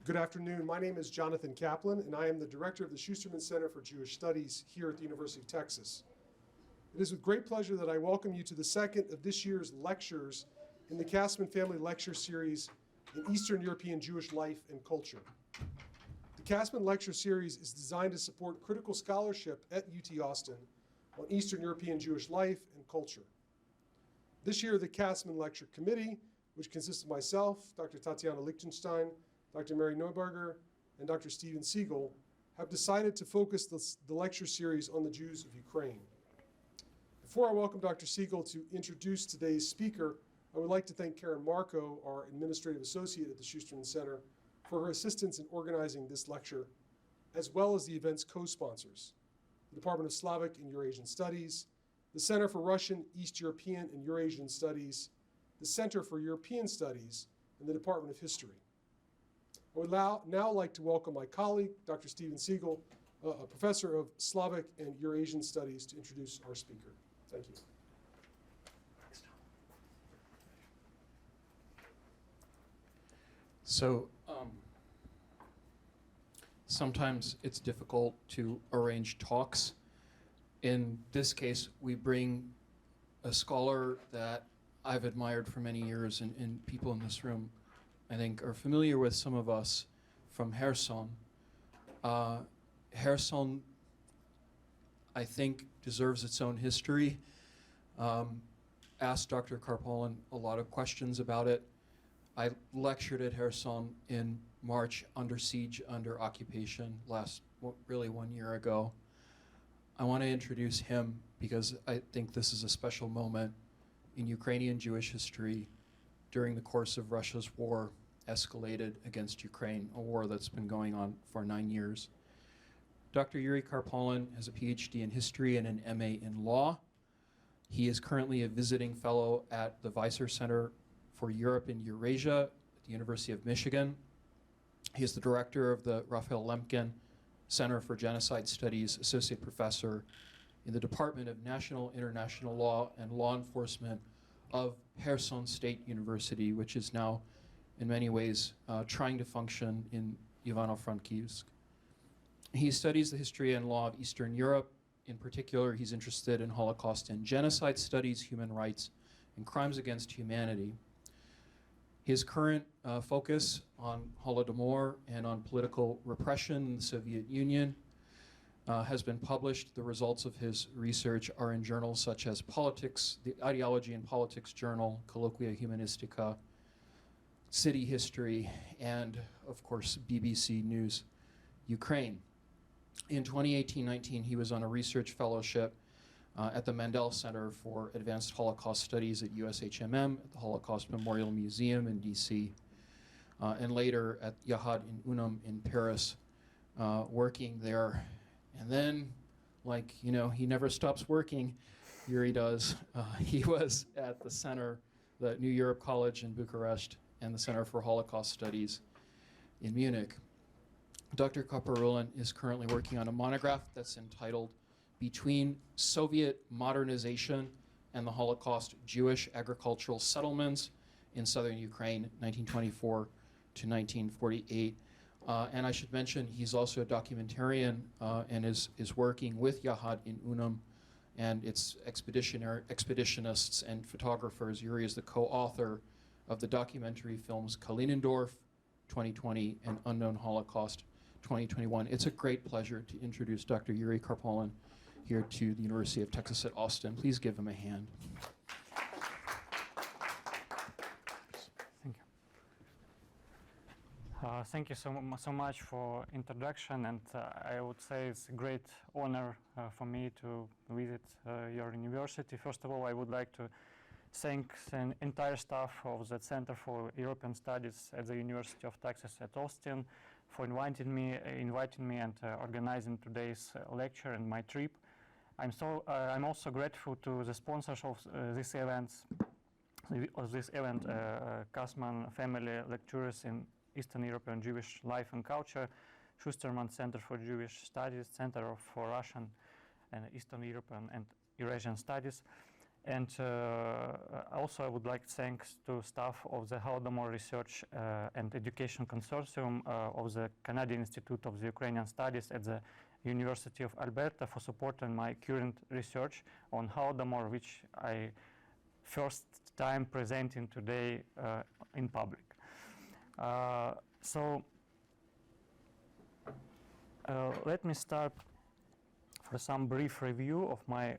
Good afternoon. My name is Jonathan Kaplan, and I am the director of the Schusterman Center for Jewish Studies here at the University of Texas. It is with great pleasure that I welcome you to the second of this year's lectures in the Kasman Family Lecture Series in Eastern European Jewish Life and Culture. The Kasman Lecture Series is designed to support critical scholarship at UT Austin on Eastern European Jewish life and culture. This year, the Kasman Lecture Committee, which consists of myself, Dr. Tatiana Lichtenstein, Dr. Mary Neuberger, and Dr. Steven Siegel, have decided to focus the lecture series on the Jews of Ukraine. Before I welcome Dr. Siegel to introduce today's speaker, I would like to thank Karen Marco, our administrative associate at the Schusterman Center, for her assistance in organizing this lecture, as well as the event's co-sponsors, the Department of Slavic and Eurasian Studies, the Center for Russian, East European, and Eurasian Studies, the Center for European Studies, and the Department of History. I would now like to welcome my colleague, Dr. Steven Siegel, a professor of Slavic and Eurasian Studies, to introduce our speaker. Thank you. So sometimes it's difficult to arrange talks. In this case, we bring a scholar that I've admired for many years, and people in this room, I think, are familiar with some of us from Kherson. Kherson, I think, deserves its own history. Asked Dr. Kaparulin a lot of questions about it. I lectured at Kherson in March, under siege, under occupation, really 1 year ago. I want to introduce him because I think this is a special moment in Ukrainian Jewish history during the course of Russia's war escalated against Ukraine, a war that's been going on for 9 years. Dr. Yurii Kaparulin has a PhD in history and an MA in law. He is currently a visiting fellow at the Weiser Center for Europe and Eurasia at the University of Michigan. He is the director of the Raphael Lemkin Center for Genocide Studies, associate professor in the Department of National International Law and Law Enforcement of Kherson State University, which is now, in many ways, trying to function in Ivano-Frankivsk. He studies the history and law of Eastern Europe. In particular, he's interested in Holocaust and genocide studies, human rights, and crimes against humanity. His current focus on Holodomor and on political repression in the Soviet Union has been published. The results of his research are in journals such as Politics, the Ideology and Politics Journal, Colloquia Humanistica, City History, and, of course, BBC News Ukraine. In 2018-19, he was on a research fellowship at the Mandel Center for Advanced Holocaust Studies at USHMM, at the Holocaust Memorial Museum in DC, and later at Yahad in Unum in Paris, working there. And then, he never stops working, Yurii does. He was at the center, the New Europe College in Bucharest, and the Center for Holocaust Studies in Munich. Dr. Kaparulin is currently working on a monograph that's entitled Between Soviet Modernization and the Holocaust, Jewish Agricultural Settlements in Southern Ukraine, 1924 to 1948. And I should mention he's also a documentarian and is working with Yahad in Unum and its expeditionists and photographers. Yurii is the co-author of the documentary films Kalinindorf, 2020, and Unknown Holocaust, 2021. It's a great pleasure to introduce Dr. Yurii Kaparulin here to the University of Texas at Austin. Please give him a hand. Thank you. Thank you so much for introduction, and I would say it's a great honor for me to visit your university. First of all, I would like to thank the entire staff of the Center for European Studies at the University of Texas at Austin for inviting me and organizing today's lecture and my trip. I'm also grateful to the sponsors of this event, Kasman Family Lectures in Eastern European Jewish Life and Culture, Schusterman Center for Jewish Studies, Center for Russian and Eastern European and Eurasian Studies. And also I would like to thank to staff of the Holodomor Research and Education Consortium of the Canadian Institute of the Ukrainian Studies at the University of Alberta for supporting my current research on Holodomor, which I first time presenting today in public. Let me start for some brief review of my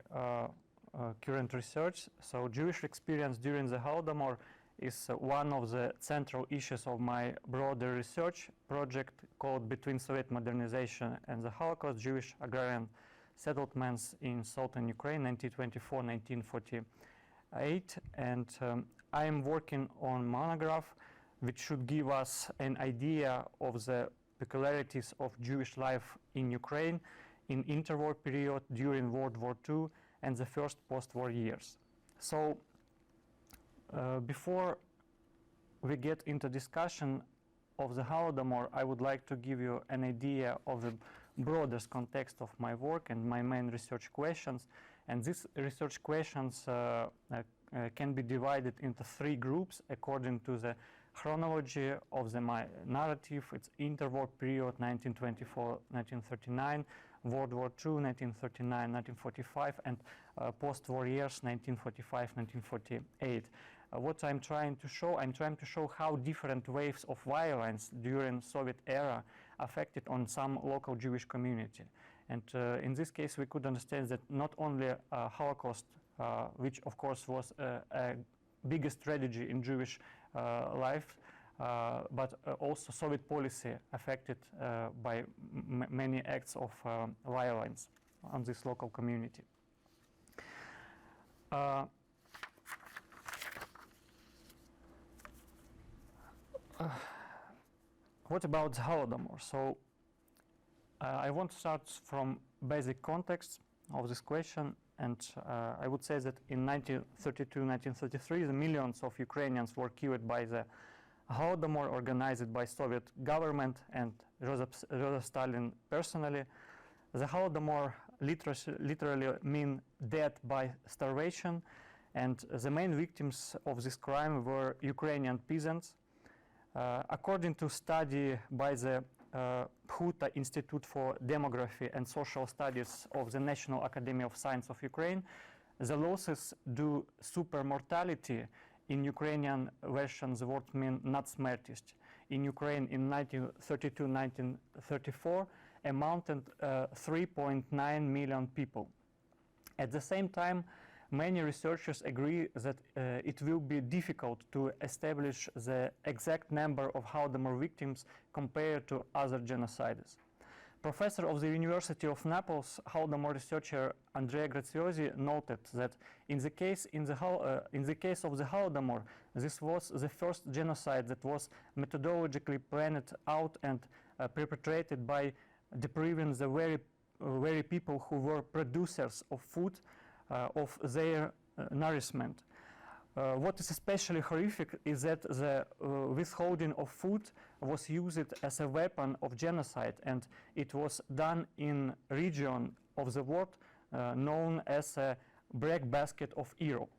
current research. So Jewish experience during the Holodomor is one of the central issues of my broader research project called Between Soviet Modernization and the Holocaust, Jewish Agrarian Settlements in Southern Ukraine, 1924-1948. And I am working on monograph which should give us an idea of the peculiarities of Jewish life in Ukraine in interwar period during World War II and the first post-war years. So before we get into discussion of the Holodomor, I would like to give you an idea of the broadest context of my work and my main research questions. And these research questions can be divided into three groups according to the chronology of my narrative. It's interwar period 1924-1939, World War II 1939-1945, and post-war years 1945-1948. What I'm trying to show how different waves of violence during Soviet era affected on some local Jewish community. And in this case, we could understand that not only Holocaust, which of course was a biggest tragedy in Jewish life, but also Soviet policy affected by many acts of violence on this local community. What about the Holodomor? So I want to start from basic context of this question, and I would say that in 1932-1933, the millions of Ukrainians were killed by the Holodomor organized by Soviet government and Joseph Stalin personally. The Holodomor literally mean death by starvation, and the main victims of this crime were Ukrainian peasants. According to study by the Huta Institute for Demography and Social Studies of the National Academy of Science of Ukraine, the losses due supermortality in Ukrainian version, the word mean nadsmertist. In Ukraine in 1932-1934 amounted 3.9 million people. At the same time, many researchers agree that it will be difficult to establish the exact number of Holodomor victims compared to other genocides. Professor of the University of Naples, Holodomor researcher Andrea Graziosi noted that in the case of the Holodomor, this was the first genocide that was methodologically planned out and perpetrated by depriving the very people who were producers of food of their nourishment. What is especially horrific is that the withholding of food was used as a weapon of genocide, and it was done in region of the world known as a breadbasket of Europe.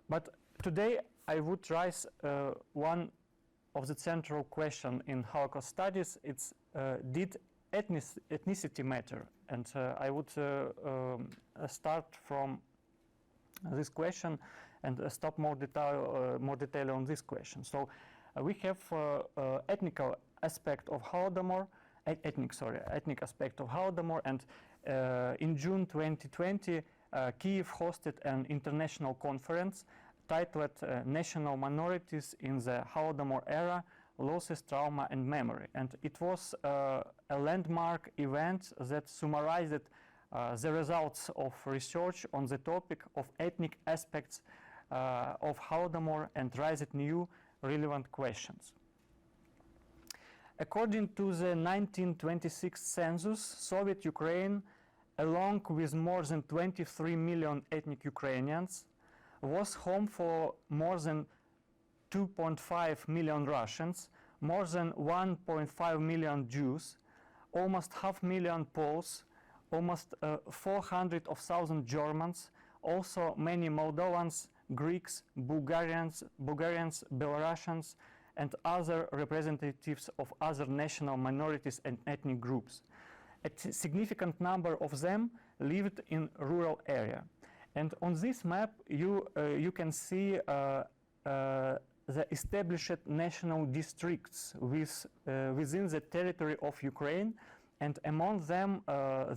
But today I would raise one of the central question in Holocaust studies. It's did ethnicity matter? And I would start from this question and stop more detail on this question. So we have ethnic aspect of Holodomor, ethnic aspect of Holodomor, and in June 2020, Kyiv hosted an international conference titled National Minorities in the Holodomor Era, Losses, Trauma and Memory. And it was a landmark event that summarized the results of research on the topic of ethnic aspects of Holodomor and raised new relevant questions. According to the 1926 census, Soviet Ukraine, along with more than 23 million ethnic Ukrainians, was home for more than 2.5 million Russians, more than 1.5 million Jews, almost 500,000 Poles, almost 400,000 Germans, also many Moldovans, Greeks, Bulgarians, Belarusians, and other representatives of other national minorities and ethnic groups. A significant number of them lived in rural area. And on this map, you can see the established national districts within the territory of Ukraine, and among them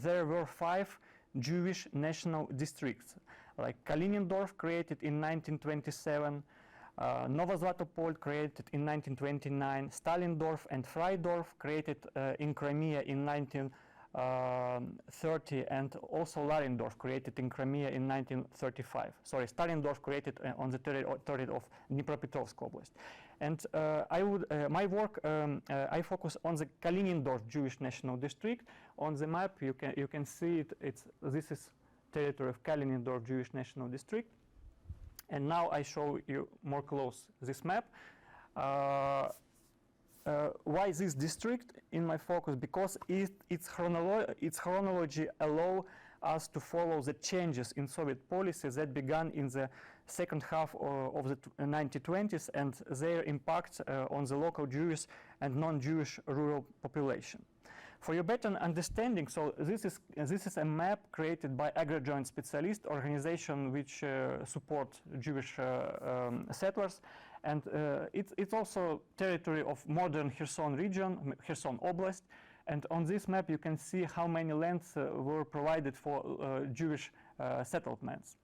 there were 5 Jewish national districts, like Kalinindorf, created in 1927, Novozlatopol, created in 1929, Stalindorf and Freidorf, created in Crimea in 1930, and also Larindorf, created in Crimea in 1935. Sorry, Stalindorf, created on the territory of Dnipropetrovsk Oblast. And my work, I focus on the Kalinindorf Jewish National District. On the map, you can see it. This is territory of Kalinindorf Jewish National District. And now I show you more close this map. Why this district in my focus? Because its chronology allow us to follow the changes in Soviet policy that began in the second half of the 1920s and their impact on the local Jewish and non-Jewish rural population. For your better understanding, so this is a map created by Agrarian Specialist organization which support Jewish settlers, and it's also territory of modern Kherson region, Kherson Oblast. And on this map you can see how many lands were provided for Jewish settlements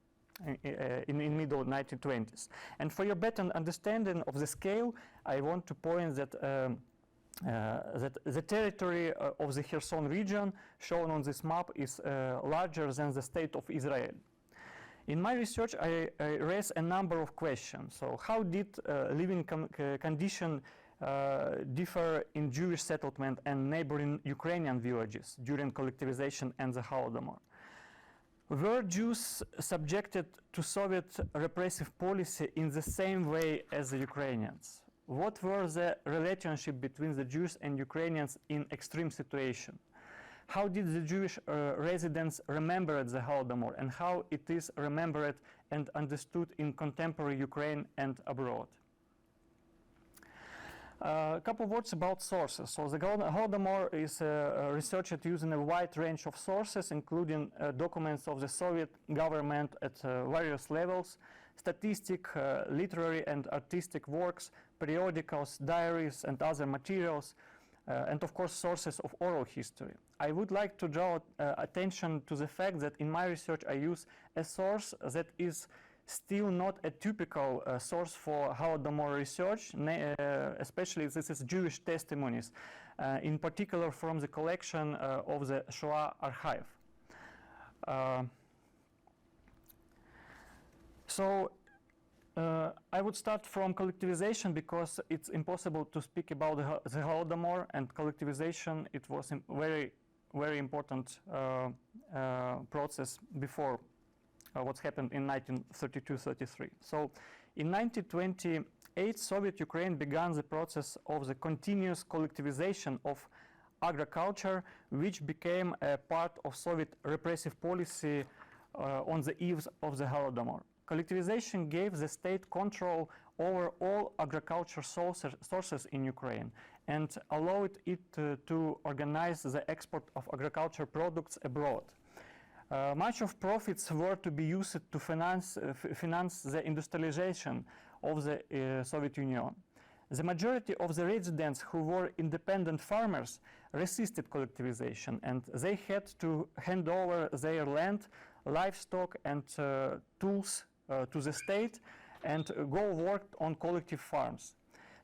in middle 1920s. And for your better understanding of the scale, I want to point that that the territory of the Kherson region shown on this map is larger than the state of Israel. In my research, I raise a number of questions. So how did living condition differ in Jewish settlement and neighboring Ukrainian villages during collectivization and the Holodomor? Were Jews subjected to Soviet repressive policy in the same way as the Ukrainians? What were the relationship between the Jews and Ukrainians in extreme situation? How did the Jewish residents remember the Holodomor, and how it is remembered and understood in contemporary Ukraine and abroad? A couple of words about sources. So the Holodomor is researched using a wide range of sources, including documents of the Soviet government at various levels, statistic, literary and artistic works, periodicals, diaries and other materials, and of course sources of oral history. I would like to draw attention to the fact that in my research I use a source that is still not a typical source for Holodomor research, especially this is Jewish testimonies, in particular from the collection of the Shoah Archive. I would start from collectivization because it's impossible to speak about the Holodomor, and collectivization, it was a very, very important process before what's happened in 1932-33. So in 1928, Soviet Ukraine began the process of the continuous collectivization of agriculture, which became a part of Soviet repressive policy on the eves of the Holodomor. Collectivization gave the state control over all agriculture sources in Ukraine and allowed it to organize the export of agriculture products abroad. Much of profits were to be used to finance the industrialization of the Soviet Union. The majority of the residents who were independent farmers resisted collectivization, and they had to hand over their land, livestock and tools to the state and go work on collective farms.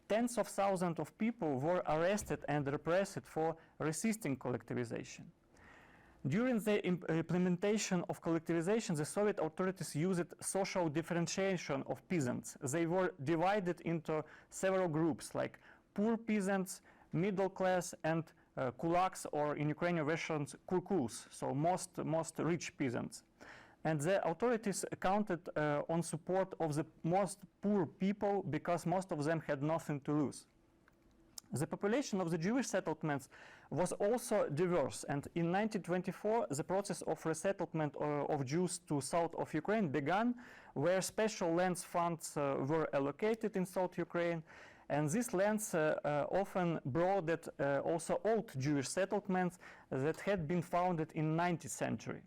Tens of thousands of people were arrested and repressed for resisting collectivization. During the implementation of collectivization, the Soviet authorities used social differentiation of peasants. They were divided into several groups like poor peasants, middle class, and kulaks, or in Ukrainian versions, kurkuls, so most rich peasants. And the authorities counted on support of the most poor people because most of them had nothing to lose. The population of the Jewish settlements was also diverse, and in 1924 the process of resettlement of Jews to south of Ukraine began, where special lands funds were allocated in South Ukraine, and these lands often bordered also old Jewish settlements that had been founded in 19th century.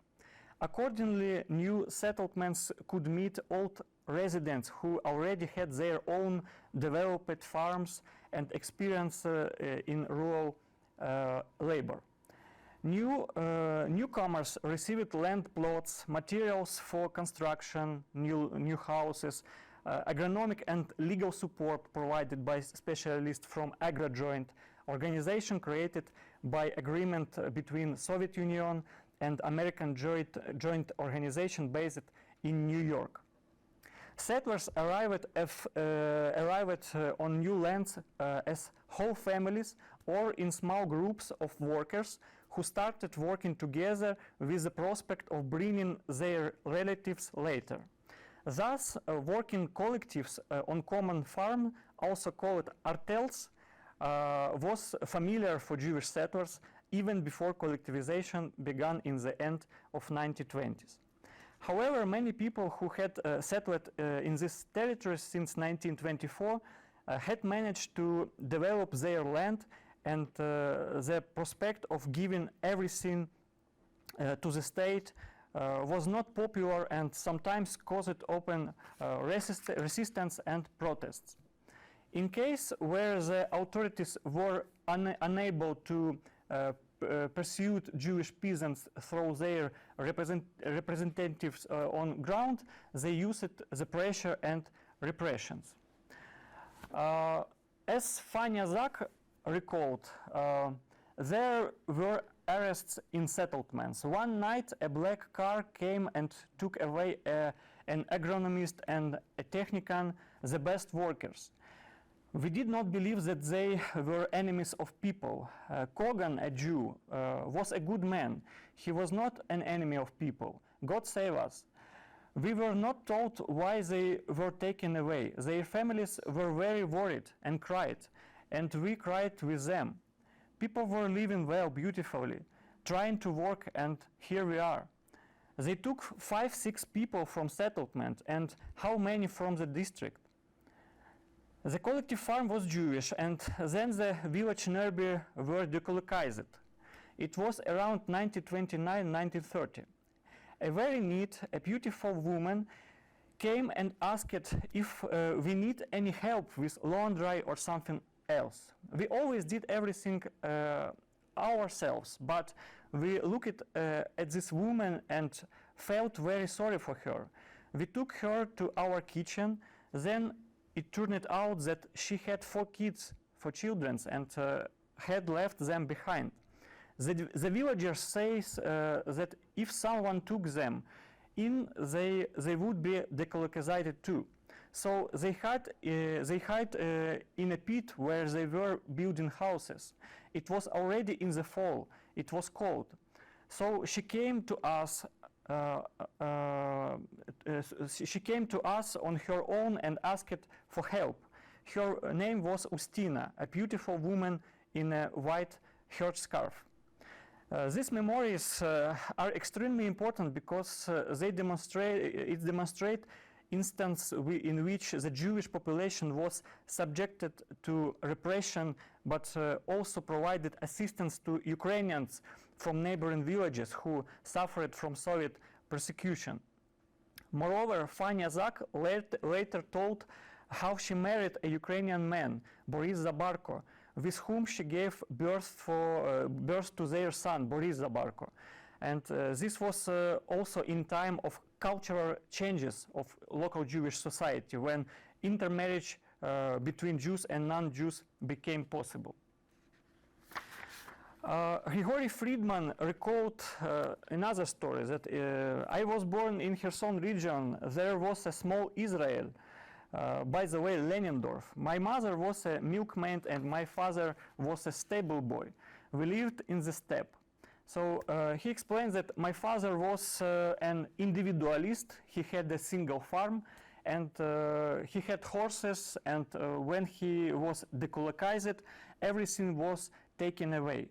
Accordingly, new settlements could meet old residents who already had their own developed farms and experience in rural labor. Newcomers received land plots, materials for construction, new houses, agronomic and legal support provided by specialists from AgriJoint, organization created by agreement between Soviet Union and American joint organization based in New York. Settlers arrived on new lands as whole families or in small groups of workers who started working together with the prospect of bringing their relatives later. Thus, working collectives on common farm, also called artels, was familiar for Jewish settlers even before collectivization began in the end of 1920s. However, many people who had settled in this territory since 1924 had managed to develop their land, and the prospect of giving everything to the state was not popular and sometimes caused open resistance and protests. In case where the authorities were unable to pursue Jewish peasants through their representatives on ground, they used the pressure and repressions. As Fania Zak recalled, there were arrests in settlements. One night a black car came and took away an agronomist and a technician, the best workers. We did not believe that they were enemies of people. Kogan, a Jew, was a good man. He was not an enemy of people. God save us. We were not told why they were taken away. Their families were very worried and cried, and we cried with them. People were living well, beautifully, trying to work, and here we are. They took 5-6 people from settlement, and how many from the district? The collective farm was Jewish, and then the village nearby were decolonized. It was around 1929-1930. A very neat, a beautiful woman came and asked if we need any help with laundry or something else. We always did everything ourselves, but we looked at this woman and felt very sorry for her. We took her to our kitchen. Then it turned out that she had 4 kids, 4 children, and had left them behind. The villagers say that if someone took them in, they would be decolonized too. So they hid in a pit where they were building houses. It was already in the fall. It was cold. So she came to us. She came to us on her own and asked for help. Her name was Ustina, a beautiful woman in a white headscarf. These memories are extremely important because they demonstrate instances in which the Jewish population was subjected to repression, but also provided assistance to Ukrainians from neighboring villages who suffered from Soviet persecution. Moreover, Fania Zak later told how she married a Ukrainian man, Boris Zabarko, with whom she gave birth to their son, Boris Zabarko. And this was also in time of cultural changes of local Jewish society, when intermarriage between Jews and non-Jews became possible. Grigori Friedman recalled another story that I was born in Kherson region. There was a small Israel, by the way, Lenindorf. My mother was a milkmaid and my father was a stable boy. We lived in the steppe. So he explains that my father was an individualist. He had a single farm, and he had horses, and when he was decolonized, everything was taken away.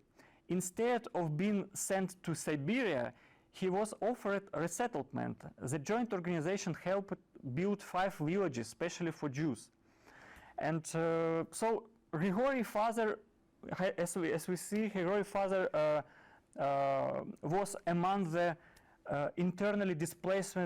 Instead of being sent to Siberia, he was offered resettlement. The joint organization helped build 5 villages, especially for Jews. And so Grigori father, as we see, Grigori father was among the internally displaced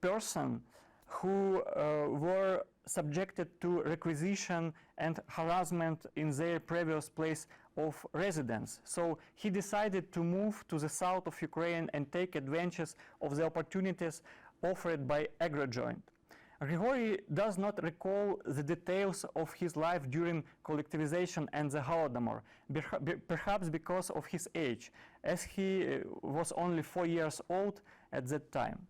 person who were subjected to requisition and harassment in their previous place of residence. So he decided to move to the south of Ukraine and take advantage of the opportunities offered by AgriJoint. Grigori does not recall the details of his life during collectivization and the Holodomor, perhaps because of his age, as he was only 4 years old at that time.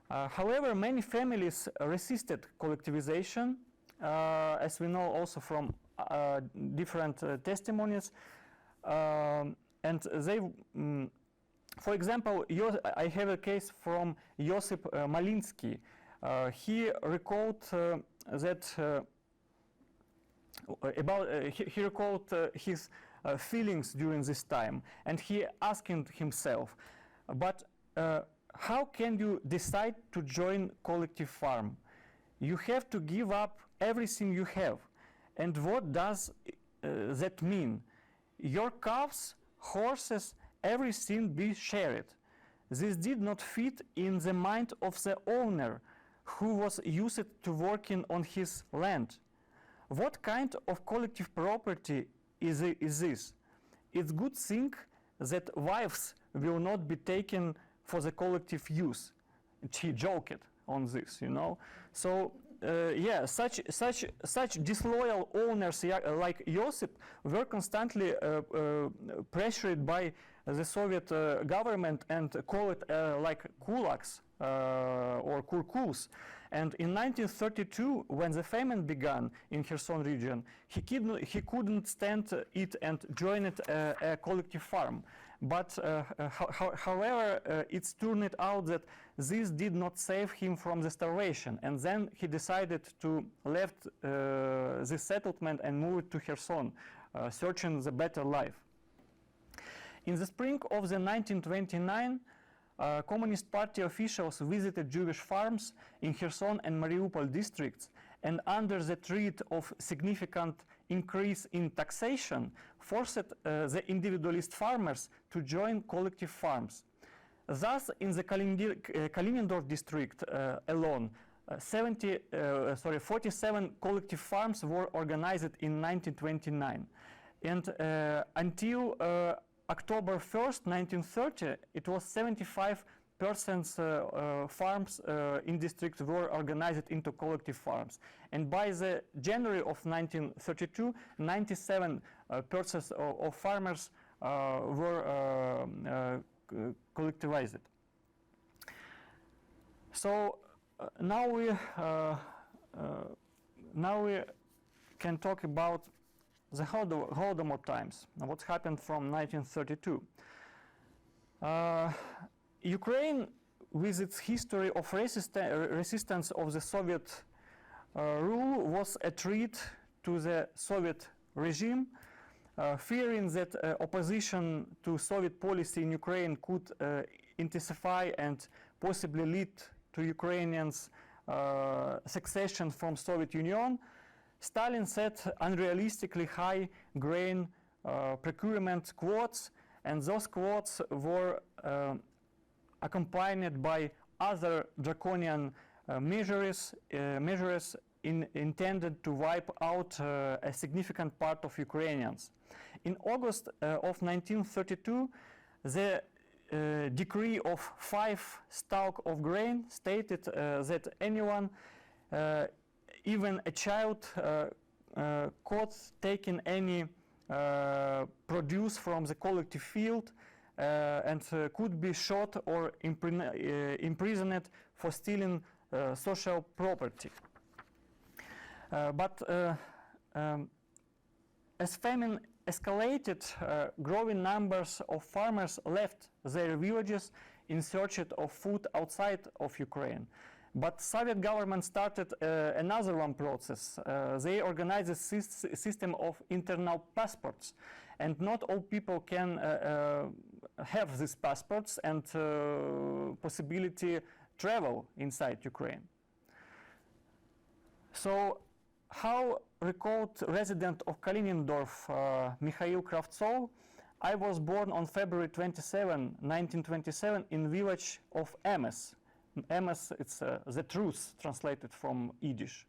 However, many families resisted collectivization, as we know also from different testimonies, and they, for example, I have a case from Josip Malinsky. He recalled that he recalled his feelings during this time, and he asked himself, but how can you decide to join collective farm? You have to give up everything you have. And what does that mean? Your calves, horses, everything be shared. This did not fit in the mind of the owner, who was used to working on his land. What kind of collective property is this? It's good thing that wives will not be taken for the collective use. He joked on this, you know. So yeah, such disloyal owners like Josip were constantly pressured by the Soviet government and call it like kulaks or kurkuls. And in 1932, when the famine began in Kherson region, he couldn't stand it and joined a collective farm. But however, it's turned out that this did not save him from the starvation, and then he decided to leave this settlement and move to Kherson, searching the better life. In the spring of the 1929, Communist Party officials visited Jewish farms in Kherson and Mariupol districts, and under the threat of significant increase in taxation, forced the individualist farmers to join collective farms. Thus, in the Kalinindorf district alone, 47 collective farms were organized in 1929. And until October 1st, 1930, it was 75% farms in districts were organized into collective farms. And by the January of 1932, 97% of farmers were collectivized. So now we can talk about the Holodomor times, what happened from 1932. Ukraine, with its history of resistance of the Soviet rule, was a threat to the Soviet regime, fearing that opposition to Soviet policy in Ukraine could intensify and possibly lead to Ukrainians' succession from Soviet Union. Stalin set unrealistically high grain procurement quotas, and those quotas were accompanied by other draconian measures intended to wipe out a significant part of Ukrainians. In August of 1932, the decree of 5 stalk of grain stated that anyone, even a child, caught taking any produce from the collective field and could be shot or imprisoned for stealing social property. But as famine escalated, growing numbers of farmers left their villages in search of food outside of Ukraine. But Soviet government started another one process. They organized a system of internal passports, and not all people can have these passports and possibility travel inside Ukraine. So how recalled resident of Kalinindorf, Mikhail Kravtsov, I was born on February 27, 1927 in village of Emes. Emes, it's the truth translated from Yiddish.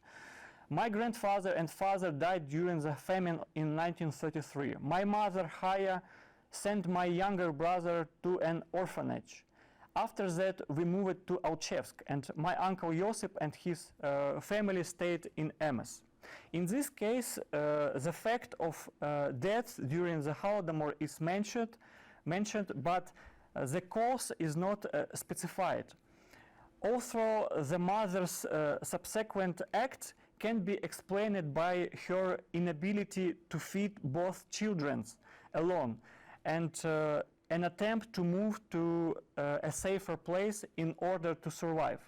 My grandfather and father died during the famine in 1933. My mother, Chaya, sent my younger brother to an orphanage. After that, we moved to Alchevsk, and my uncle Josip and his family stayed in Emes. In this case, the fact of death during the Holodomor is mentioned, but the cause is not specified. Although the mother's subsequent act can be explained by her inability to feed both children alone and an attempt to move to a safer place in order to survive.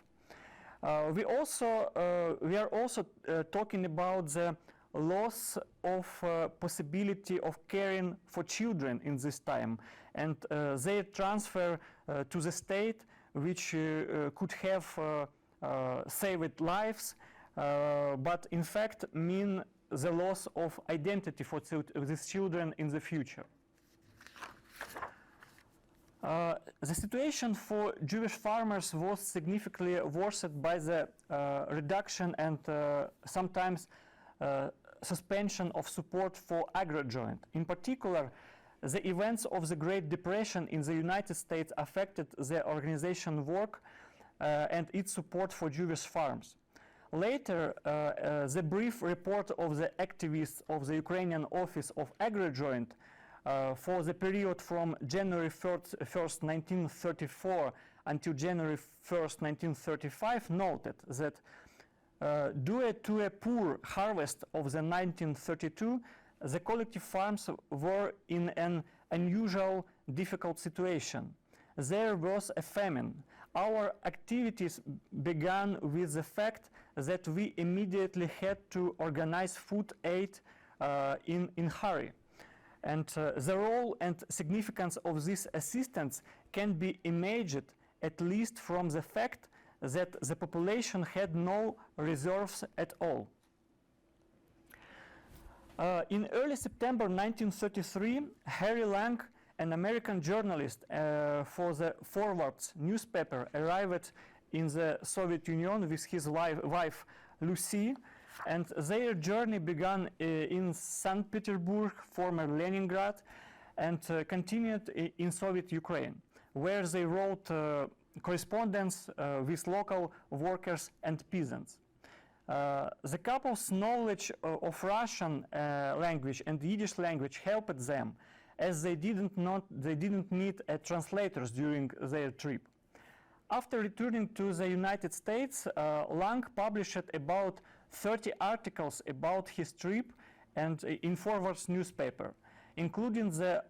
We are also talking about the loss of possibility of caring for children in this time, and their transfer to the state, which could have saved lives, but in fact mean the loss of identity for these children in the future. The situation for Jewish farmers was significantly worsened by the reduction and sometimes suspension of support for agrarian. In particular, the events of the Great Depression in the United States affected the organization work and its support for Jewish farms. Later, the brief report of the activists of the Ukrainian Office of Agrarian for the period from January 1st, 1934 until January 1st, 1935 noted that due to a poor harvest of the 1932, the collective farms were in an unusual, difficult situation. There was a famine. Our activities began with the fact that we immediately had to organize food aid in hurry. And the role and significance of this assistance can be imagined at least from the fact that the population had no reserves at all. In early September 1933, Harry Lang, an American journalist for the Forwards newspaper, arrived in the Soviet Union with his wife Lucy, and their journey began in St. Petersburg, former Leningrad, and continued in Soviet Ukraine, where they wrote correspondence with local workers and peasants. The couple's knowledge of Russian language and Yiddish language helped them, as they didn't need translators during their trip. After returning to the United States, Lang published about 30 articles about his trip and in Forwards newspaper, including the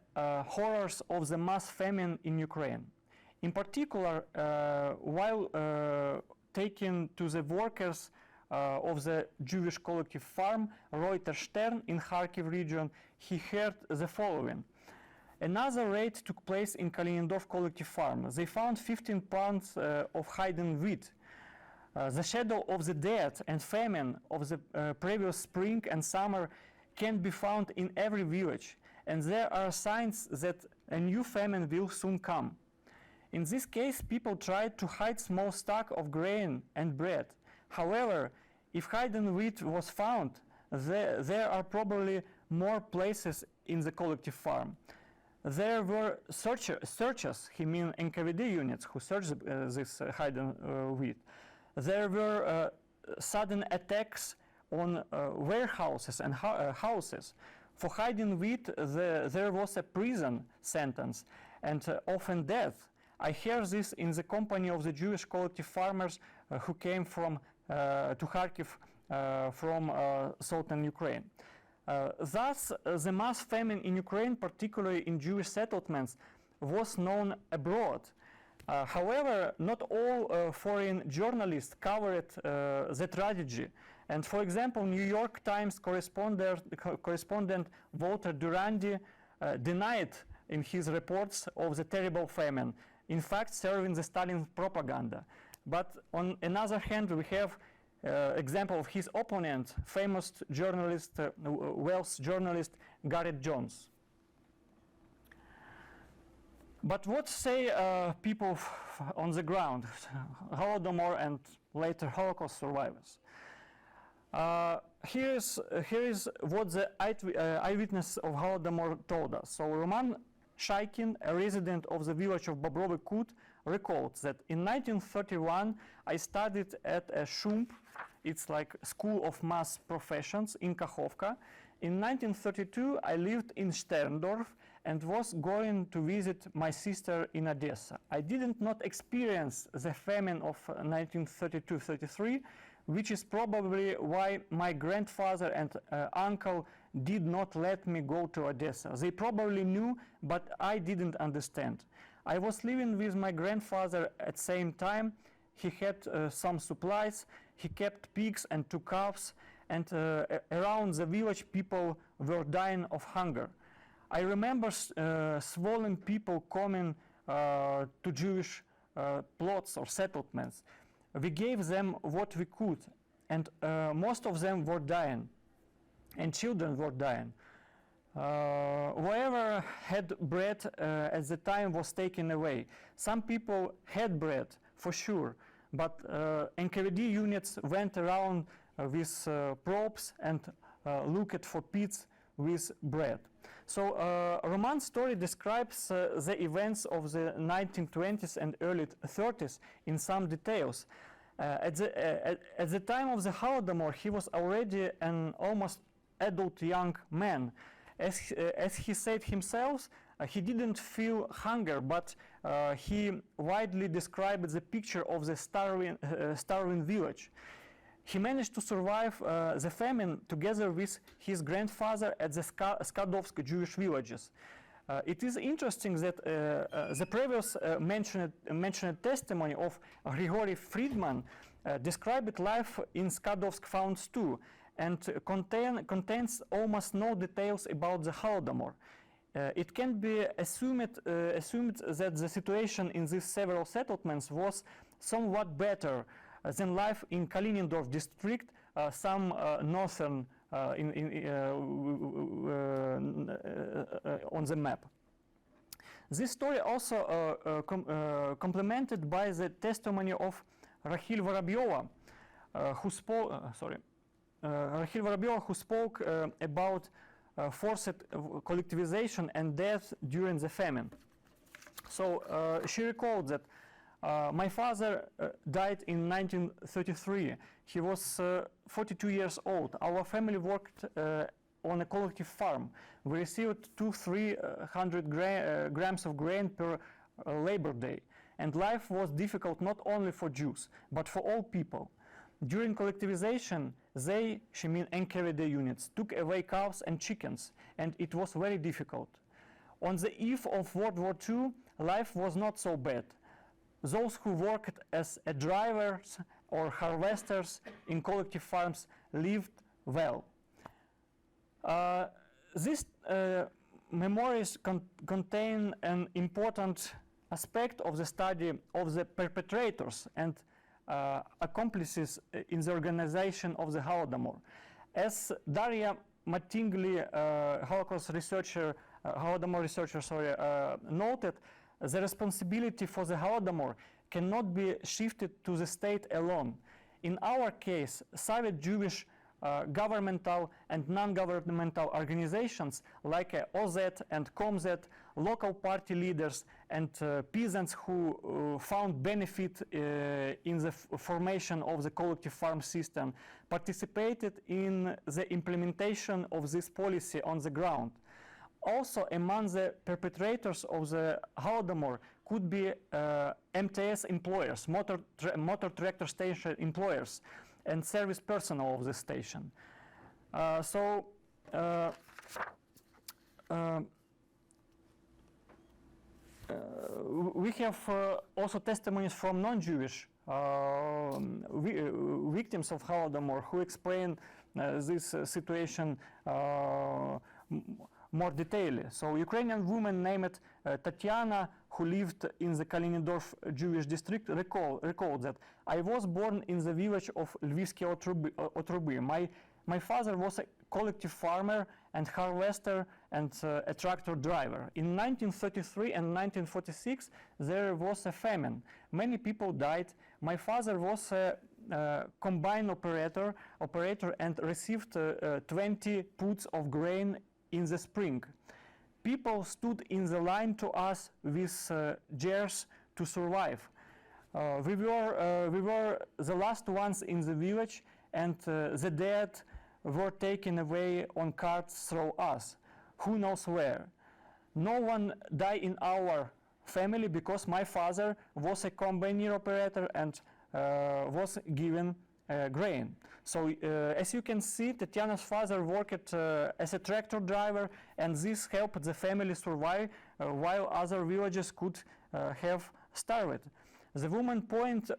horrors of the mass famine in Ukraine. In particular, while taking to the workers of the Jewish collective farm Reuter Stern in Kharkiv region, he heard the following. Another raid took place in Kalinindorf collective farm. They found 15 pounds of hidden wheat. The shadow of the death and famine of the previous spring and summer can be found in every village, and there are signs that a new famine will soon come. In this case, people tried to hide small stock of grain and bread. However, if hidden wheat was found, there are probably more places in the collective farm. There were searchers, he means NKVD units, who searched this hidden wheat. There were sudden attacks on warehouses and houses. For hiding wheat, there was a prison sentence and often death. I hear this in the company of the Jewish collective farmers who came from to Kharkiv from southern Ukraine. Thus, the mass famine in Ukraine, particularly in Jewish settlements, was known abroad. However, not all foreign journalists covered the tragedy. And for example, New York Times correspondent Walter Durandi denied in his reports of the terrible famine, in fact serving the Stalin propaganda. But on another hand, we have example of his opponent, famous journalist, Welsh journalist Gareth Jones. But what say people on the ground, Holodomor and later Holocaust survivors? Here is what the eyewitness of Holodomor told us. So Roman Shaikin, a resident of the village of Bobrovy Kut, recalled that in 1931 I studied at a SHUMP, it's like School of Mass Professions in Kakhovka. In 1932 I lived in Sterndorf and was going to visit my sister in Odessa. I did not experience the famine of 1932-33, which is probably why my grandfather and uncle did not let me go to Odessa. They probably knew, but I didn't understand. I was living with my grandfather at the same time. He had some supplies, he kept pigs and 2 calves, and around the village people were dying of hunger. I remember swollen people coming to Jewish plots or settlements. We gave them what we could, and most of them were dying, and children were dying. Whoever had bread at the time was taken away. Some people had bread, for sure, but NKVD units went around with probes and looked for pits with bread. So Roman's story describes the events of the 1920s and early 30s in some details. At the time of the Holodomor, he was already an almost adult young man. As he said himself, he didn't feel hunger, but he widely described the picture of the starving village. He managed to survive the famine together with his grandfather at the Skadovsk Jewish villages. It is interesting that the previous mentioned testimony of Grigory Friedman described life in Skadovsk Founds too, and contains almost no details about the Holodomor. It can be assumed that the situation in these several settlements was somewhat better than life in Kalinindorf district, some northern on the map. This story also complemented by the testimony of Rahil Vorobyova, who spoke about forced collectivization and death during the famine. So she recalled that my father died in 1933. He was 42 years old. Our family worked on a collective farm. We received 200-300 grams of grain per labor day. And life was difficult not only for Jews, but for all people. During collectivization, they, she means NKVD units, took away cows and chickens, and it was very difficult. On the eve of World War II, life was not so bad. Those who worked as drivers or harvesters in collective farms lived well. These memoirs contain an important aspect of the study of the perpetrators and accomplices in the organization of the Holodomor. As Daria Mattingly, Holocaust researcher, Holodomor researcher, noted, the responsibility for the Holodomor cannot be shifted to the state alone. In our case, Soviet Jewish governmental and non-governmental organizations like OZ and KOMZ, local party leaders, and peasants who found benefit in the formation of the collective farm system participated in the implementation of this policy on the ground. Also, among the perpetrators of the Holodomor could be MTS employers, motor tractor station employers, and service personnel of the station. we have also testimonies from non-Jewish victims of Holodomor who explain this situation more detailedly. So Ukrainian woman named Tatiana, who lived in the Kalinidorf Jewish district, recalled that I was born in the village of Lvivsky Otruby. My father was a collective farmer and harvester and a tractor driver. In 1933 and 1946, there was a famine. Many people died. My father was a combine operator and received 20 puts of grain in the spring. People stood in the line to us with jars to survive. We were the last ones in the village, and the dead were taken away on carts through us, who knows where. No one died in our family because my father was a combine operator and was given grain. So as you can see, Tatiana's father worked as a tractor driver, and this helped the family survive while other villages could have starved. The woman point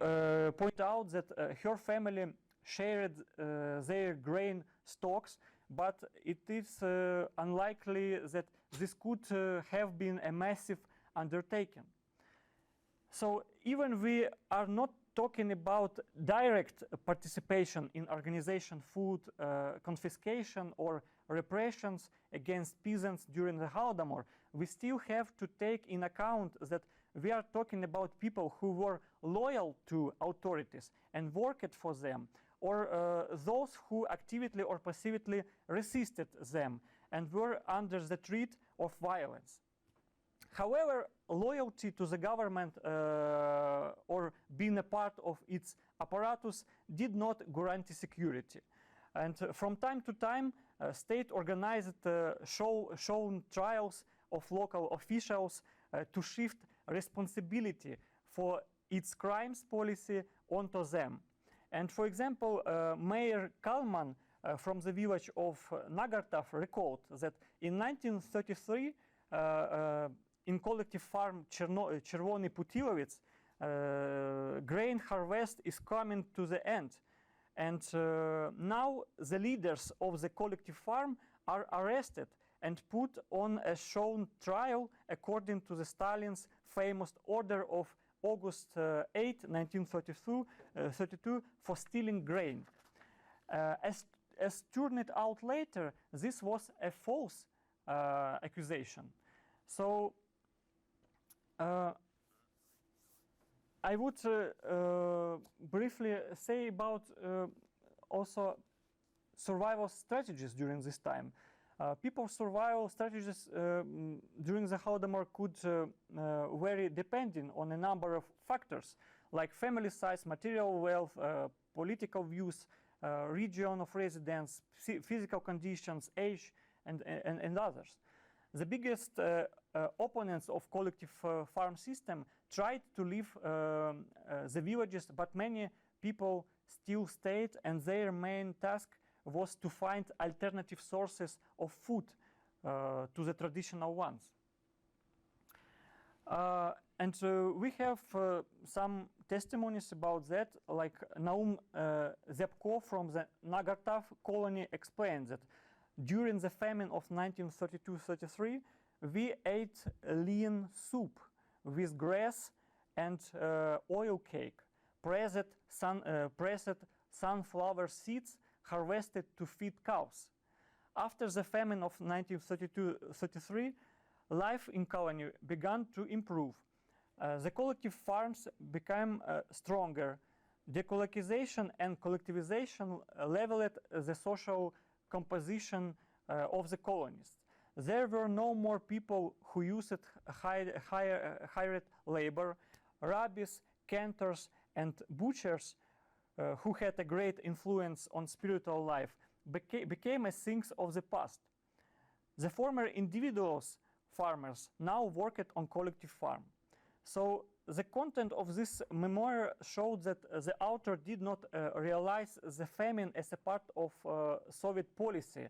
out that her family shared their grain stocks, but it is unlikely that this could have been a massive undertaking. So even we are not talking about direct participation in organization, food confiscation or repressions against peasants during the Holodomor, we still have to take in account that we are talking about people who were loyal to authorities and worked for them, or those who actively or passively resisted them and were under the threat of violence. However, loyalty to the government or being a part of its apparatus did not guarantee security. And from time to time, state organized shown trials of local officials to shift responsibility for its crimes policy onto them. And for example, Mayor Kalman from the village of Nagartav recalled that in 1933, in collective farm Chervony Putilovets, grain harvest is coming to the end. And now the leaders of the collective farm are arrested and put on a shown trial according to the Stalin's famous order of August 8, 1932 for stealing grain. As turned out later, this was a false accusation. So I would briefly say about also survival strategies during this time. People's survival strategies during the Holodomor could vary depending on a number of factors, like family size, material wealth, political views, region of residence, physical conditions, age, and others. The biggest opponents of collective farm system tried to leave the villages, but many people still stayed, and their main task was to find alternative sources of food to the traditional ones. And we have some testimonies about that, like Naum Zepko from the Nagartav colony explains that during the famine of 1932-33, we ate lean soup with grass and oil cake, pressed sunflower seeds harvested to feed cows. After the famine of 1932-33, life in colony began to improve. The collective farms became stronger. Decolonization and collectivization leveled the social composition of the colonists. There were no more people who used hired labor. Rabbis, cantors, and butchers who had a great influence on spiritual life became a things of the past. The former individuals farmers now worked on collective farm. So the content of this memoir showed that the author did not realize the famine as a part of Soviet policy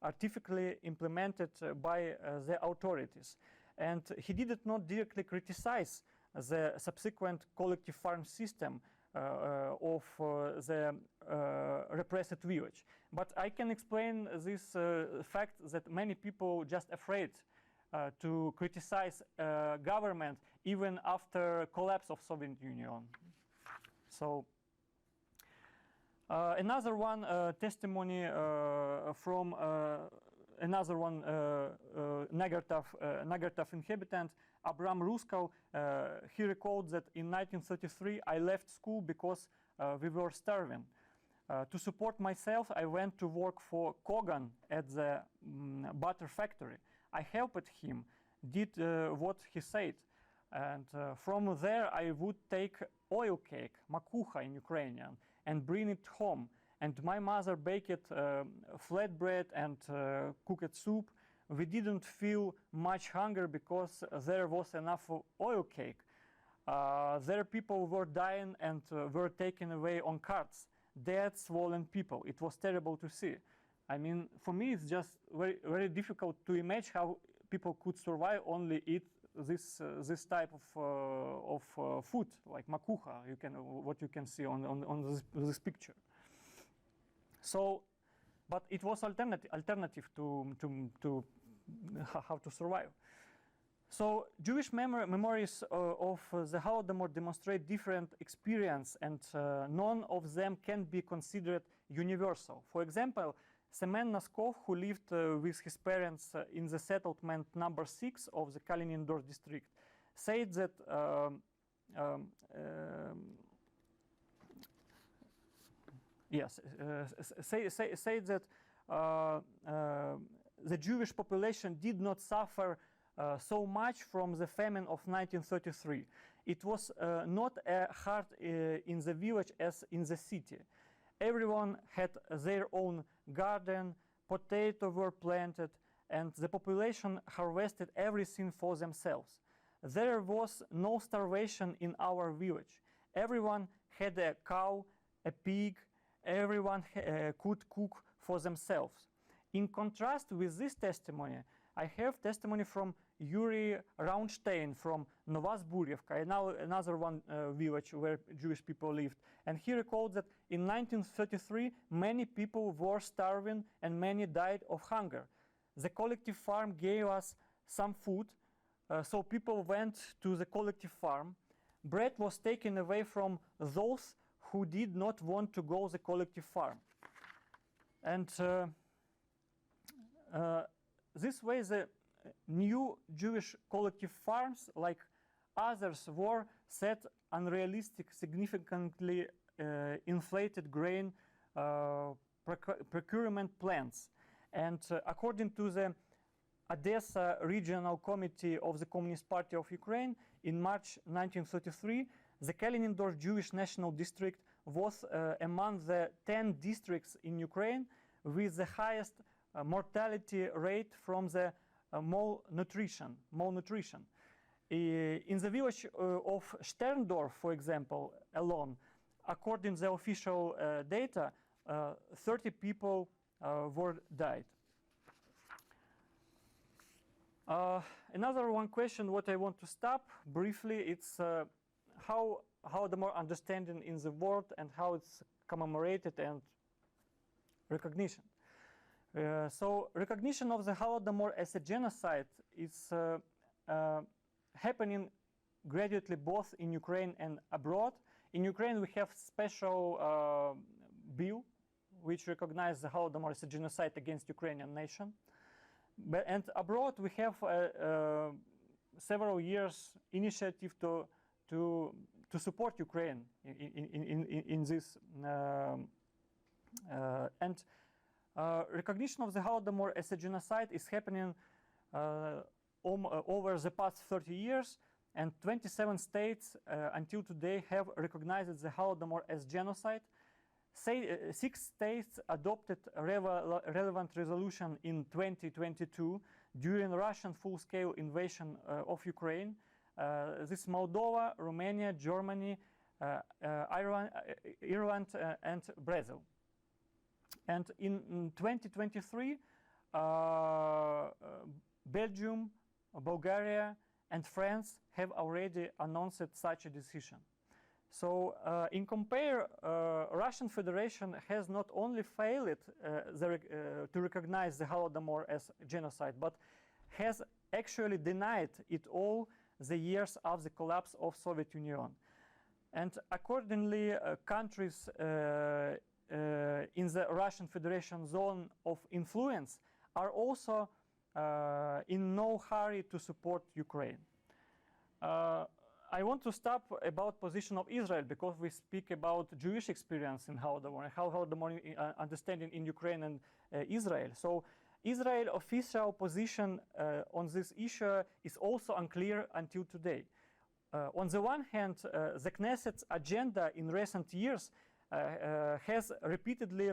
artificially implemented by the authorities. And he did not directly criticize the subsequent collective farm system of the repressed village. But I can explain this fact that many people just afraid to criticize government even after collapse of Soviet Union. So another one testimony from another one Nagartov inhabitant, Abram Ruskal. He recalled that in 1933 I left school because we were starving. To support myself, I went to work for Kogan at the butter factory. I helped him, did what he said. And from there I would take oil cake, makucha in Ukrainian, and bring it home. And my mother baked flatbread and cooked soup. We didn't feel much hunger because there was enough oil cake. There people were dying and were taken away on carts. Dead, swollen people. It was terrible to see. I mean, for me, it's just very, very difficult to imagine how people could survive only eat this type of food, like makucha. What you can see on this picture. So, but it was alternative to how to survive. So Jewish memories of the Holodomor demonstrate different experience, and none of them can be considered universal. For example, Semen Noskov, who lived with his parents in the settlement number 6 of the Kalinindor district, said that said that the Jewish population did not suffer so much from the famine of 1933. It was not as hard in the village as in the city. Everyone had their own garden, potatoes were planted, and the population harvested everything for themselves. There was no starvation in our village. Everyone had a cow, a pig, everyone could cook for themselves. In contrast with this testimony, I have testimony from Yurii Raunstein from Novazburyevka, another one village where Jewish people lived. And he recalled that in 1933, many people were starving and many died of hunger. The collective farm gave us some food, so people went to the collective farm. Bread was taken away from those who did not want to go to the collective farm. And this way, the new Jewish collective farms, like others, were set unrealistic, significantly inflated grain procurement plans. And according to the Odessa Regional Committee of the Communist Party of Ukraine, in March 1933, the Kalinindor Jewish National District was among the 10 districts in Ukraine with the highest mortality rate from the malnutrition. In the village of Sterndorf, for example, alone, according to the official data, 30 people were died. Another one question, what I want to stop briefly, it's how the more understanding in the world and how it's commemorated and recognition. So recognition of the Holodomor as a genocide is happening gradually both in Ukraine and abroad. In Ukraine we have special bill which recognizes the Holodomor as a genocide against Ukrainian nation. And abroad we have several years initiative to support Ukraine in this and recognition of the Holodomor as a genocide is happening over the past 30 years, and 27 states until today have recognized the Holodomor as genocide. 6 states adopted a relevant resolution in 2022 during Russian full-scale invasion of Ukraine. This Moldova, Romania, Germany, Ireland, and Brazil. And in 2023, Belgium, Bulgaria, and France have already announced such a decision. So in compare, Russian Federation has not only failed to recognize the Holodomor as genocide, but has actually denied it all the years of the collapse of Soviet Union. And accordingly, countries in the Russian Federation zone of influence are also in no hurry to support Ukraine. I want to stop about position of Israel because we speak about Jewish experience in Holodomor and how Holodomor understanding in Ukraine and Israel. So Israel official position on this issue is also unclear until today. On the one hand, the Knesset's agenda in recent years has repeatedly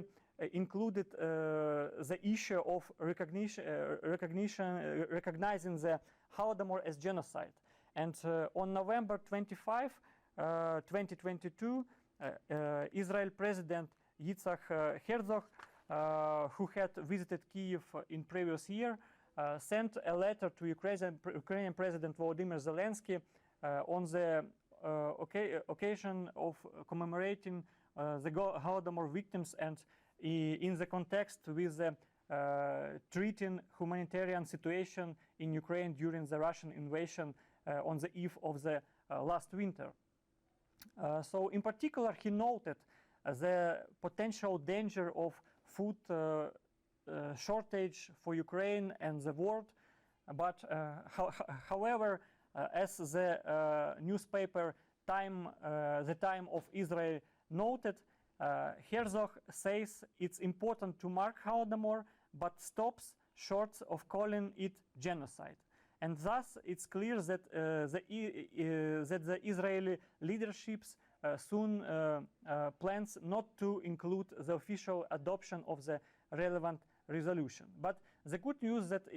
included the issue of recognizing the Holodomor as genocide. And on November 25, 2022, Israel President Yitzhak Herzog, who had visited Kyiv in previous year, sent a letter to Ukrainian President Volodymyr Zelensky on the occasion of commemorating the Holodomor victims and in the context with the treating humanitarian situation in Ukraine during the Russian invasion on the eve of the last winter. So in particular, he noted the potential danger of food shortage for Ukraine and the world. But however, as the newspaper The Time of Israel noted, Herzog says it's important to mark Holodomor, but stops short of calling it genocide. And thus, it's clear that the Israeli leadership soon plans not to include the official adoption of the relevant resolution. But the good news that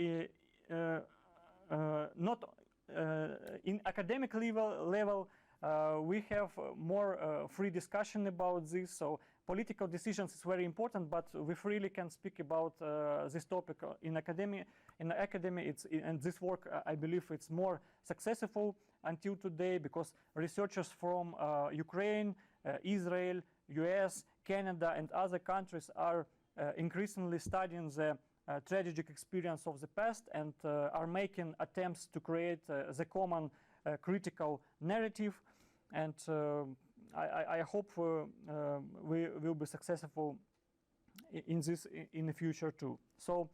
not in academic level we have more free discussion about this. So political decisions is very important, but we freely can speak about this topic in academia. In academia, and this work, I believe, it's more successful until today because researchers from Ukraine, Israel, US, Canada, and other countries are increasingly studying the tragic experience of the past and are making attempts to create the common critical narrative. And I hope we will be successful in this in the future too. So,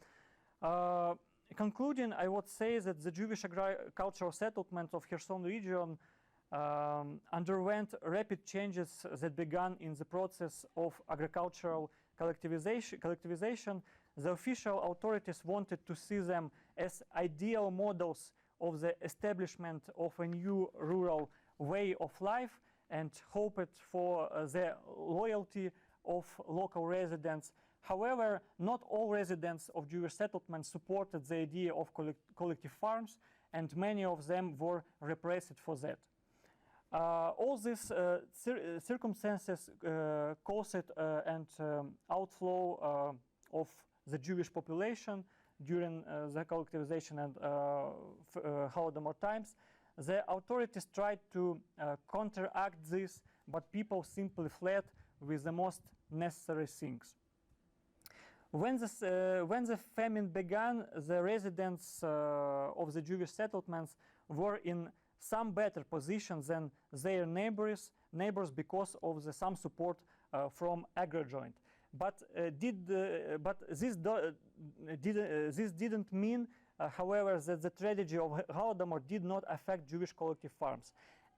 concluding, I would say that the Jewish agricultural settlement of Kherson region underwent rapid changes that began in the process of agricultural collectivization. The official authorities wanted to see them as ideal models of the establishment of a new rural way of life and hoped for the loyalty of local residents. However, not all residents of Jewish settlements supported the idea of collective farms, and many of them were repressed for that. All these circumstances caused an outflow of the Jewish population during the collectivization and Holodomor times. The authorities tried to counteract this, but people simply fled with the most necessary things. When the famine began, the residents of the Jewish settlements were in some better position than their neighbors because of some support from agrarian. But this didn't mean, however, that the tragedy of Holodomor did not affect Jewish collective farms.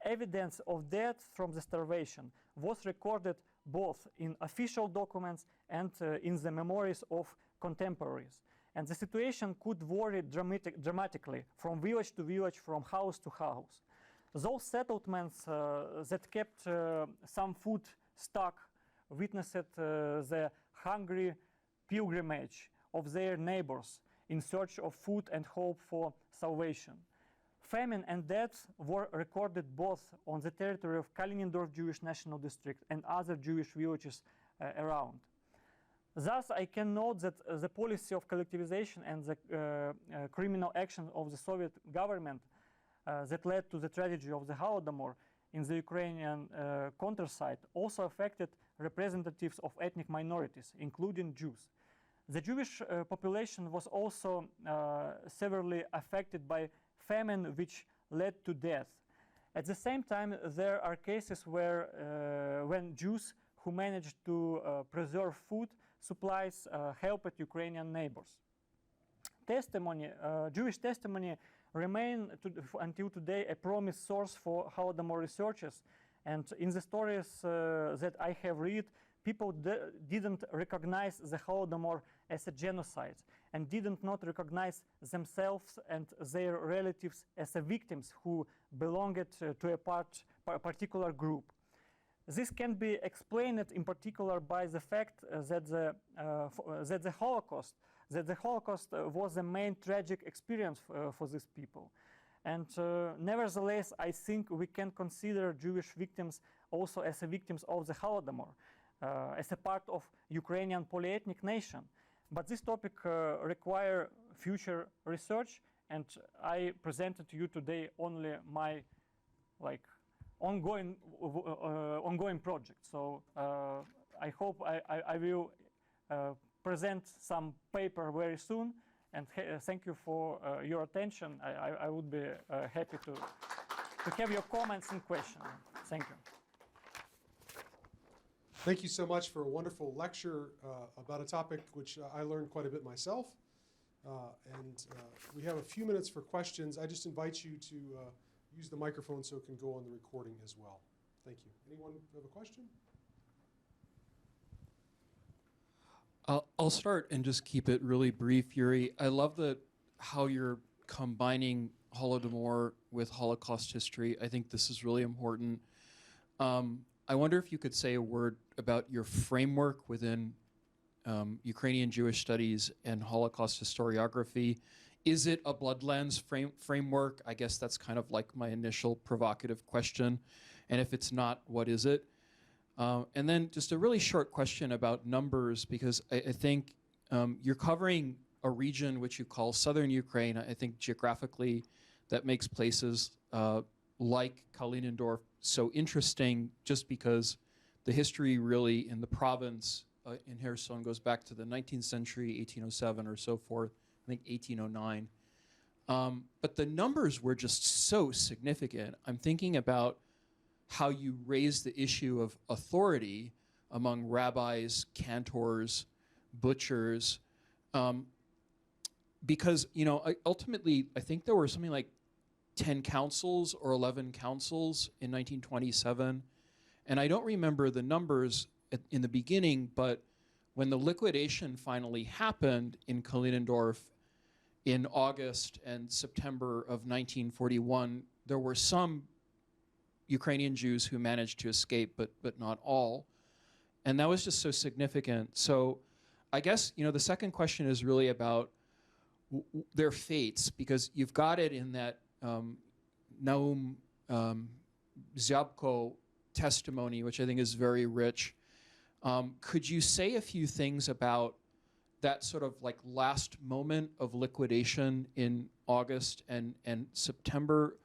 Evidence of death from the starvation was recorded both in official documents and in the memories of contemporaries. And the situation could vary dramatically from village to village, from house to house. Those settlements that kept some food stock witnessed the hungry pilgrimage of their neighbors in search of food and hope for salvation. Famine and death were recorded both on the territory of Kalinindorf Jewish National District and other Jewish villages around. Thus, I can note that the policy of collectivization and the criminal action of the Soviet government that led to the tragedy of the Holodomor in the Ukrainian countryside also affected representatives of ethnic minorities, including Jews. The Jewish population was also severely affected by famine, which led to death. At the same time, there are cases where when Jews who managed to preserve food supplies helped Ukrainian neighbors. Jewish testimony remain until today a promised source for Holodomor researchers, and in the stories that I have read, people didn't recognize the Holodomor as a genocide and didn't not recognize themselves and their relatives as victims who belonged to a particular group. This can be explained in particular by the fact that the Holocaust was the main tragic experience for these people. And nevertheless, I think we can consider Jewish victims also as victims of the Holodomor, as a part of Ukrainian polyethnic nation. But this topic requires future research, and I presented to you today only my ongoing project. So I hope I will present some paper very soon, and thank you for your attention. I would be happy to have your comments and questions. Thank you. Thank you so much for a wonderful lecture about a topic which I learned quite a bit myself. We have a few minutes for questions. I just invite you to use the microphone so it can go on the recording as well. Thank you. Anyone have a question? I'll start and just keep it really brief, Yurii. I love how you're combining Holodomor with Holocaust history. I think this is really important. I wonder if you could say a word about your framework within Ukrainian Jewish studies and Holocaust historiography. Is it a blood lens framework? I guess that's kind of like my initial provocative question. And if it's not, what is it? And then just a really short question about numbers, because I think you're covering a region which you call southern Ukraine. I think geographically that makes places like Kalinindorf so interesting, just because the history really in the province in Kherson goes back to the 19th century, 1807 or so forth, I think 1809. But the numbers were just so significant. I'm thinking about how you raise the issue of authority among rabbis, cantors, butchers, because, you know, ultimately, I think there were something like 10 councils or 11 councils in 1927. And I don't remember the numbers in the beginning, but when the liquidation finally happened in Kalinindorf in August and September of 1941, there were some Ukrainian Jews who managed to escape, but not all. And that was just so significant. So I guess, you know, the second question is really about their fates, because you've got it in that Naum Zyabko testimony, which I think is very rich. Could you say a few things about that sort of like last moment of liquidation in August and September?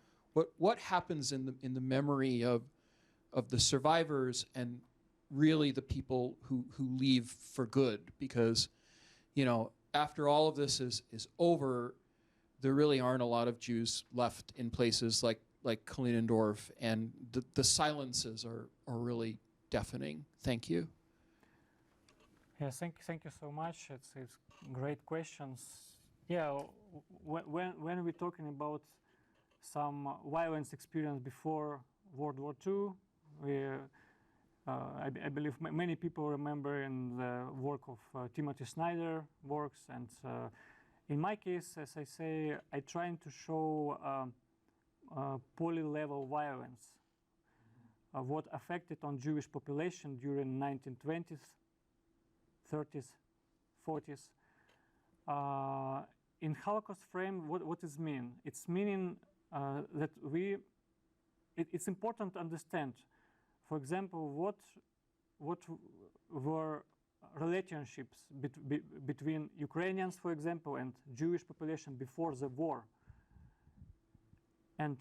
What happens in the memory of the survivors and really the people who leave for good? Because, you know, after all of this is over, there really aren't a lot of Jews left in places like Kalinindorf, and the silences are really deafening. Thank you. Yes, thank you so much. It's great questions. Yeah, when we're talking about some violence experience before World War II, I believe many people remember in the work of Timothy Snyder works, and in my case, as I say, I trying to show poly-level violence, what affected on Jewish population during 1920s, 30s, 40s. In Holocaust frame, what is mean? It's meaning that it's important to understand, for example, what were relationships between Ukrainians, for example, and Jewish population before the war. And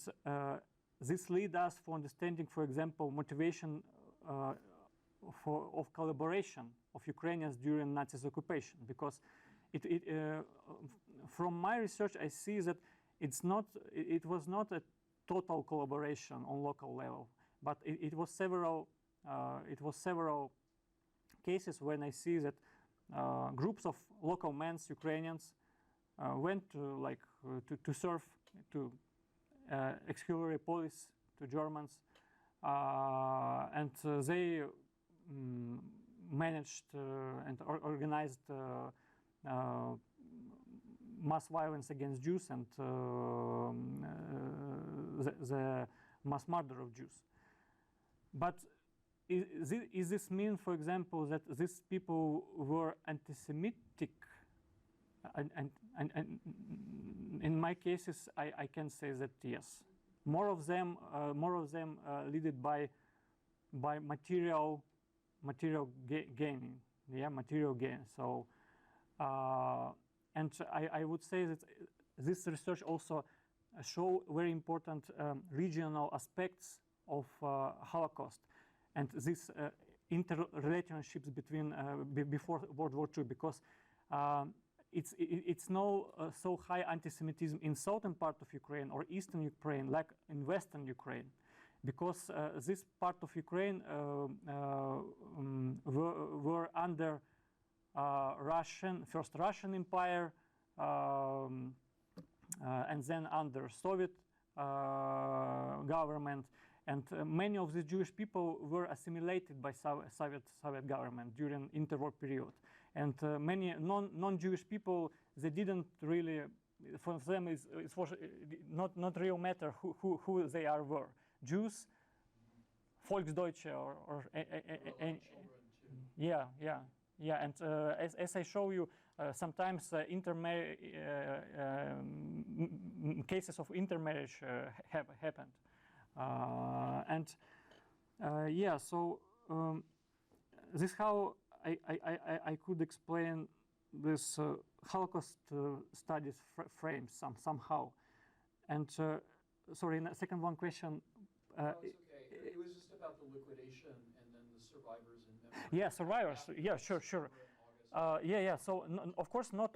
this leads us for understanding, for example, motivation of collaboration of Ukrainians during Nazis occupation, because from my research I see that it was not a total collaboration on local level, but it was several cases when I see that groups of local men, Ukrainians, went to serve to auxiliary police to Germans, and they managed and organized mass violence against Jews and the mass murder of Jews. But is this mean, for example, that these people were anti-Semitic? And in my cases, I can say that yes. More of them led by material gaining, material gain. So, and I would say that this research also show very important regional aspects of Holocaust, and these interrelationships between before World War II, because it's no so high anti-Semitism in southern part of Ukraine or eastern Ukraine like in western Ukraine, because this part of Ukraine were under first Russian Empire, and then under Soviet government, and many of the Jewish people were assimilated by Soviet government during interwar period. And many non-Jewish people, they didn't really, for them it was not real matter who they were. Jews, Volksdeutsche, or yeah. And as I show you, sometimes cases of intermarriage have happened, so this is how I could explain this Holocaust studies frame somehow. And sorry, second one question. No, it's okay. It was just about the liquidation and then the survivors and memory. Yeah, survivors. Yeah, sure. So of course, not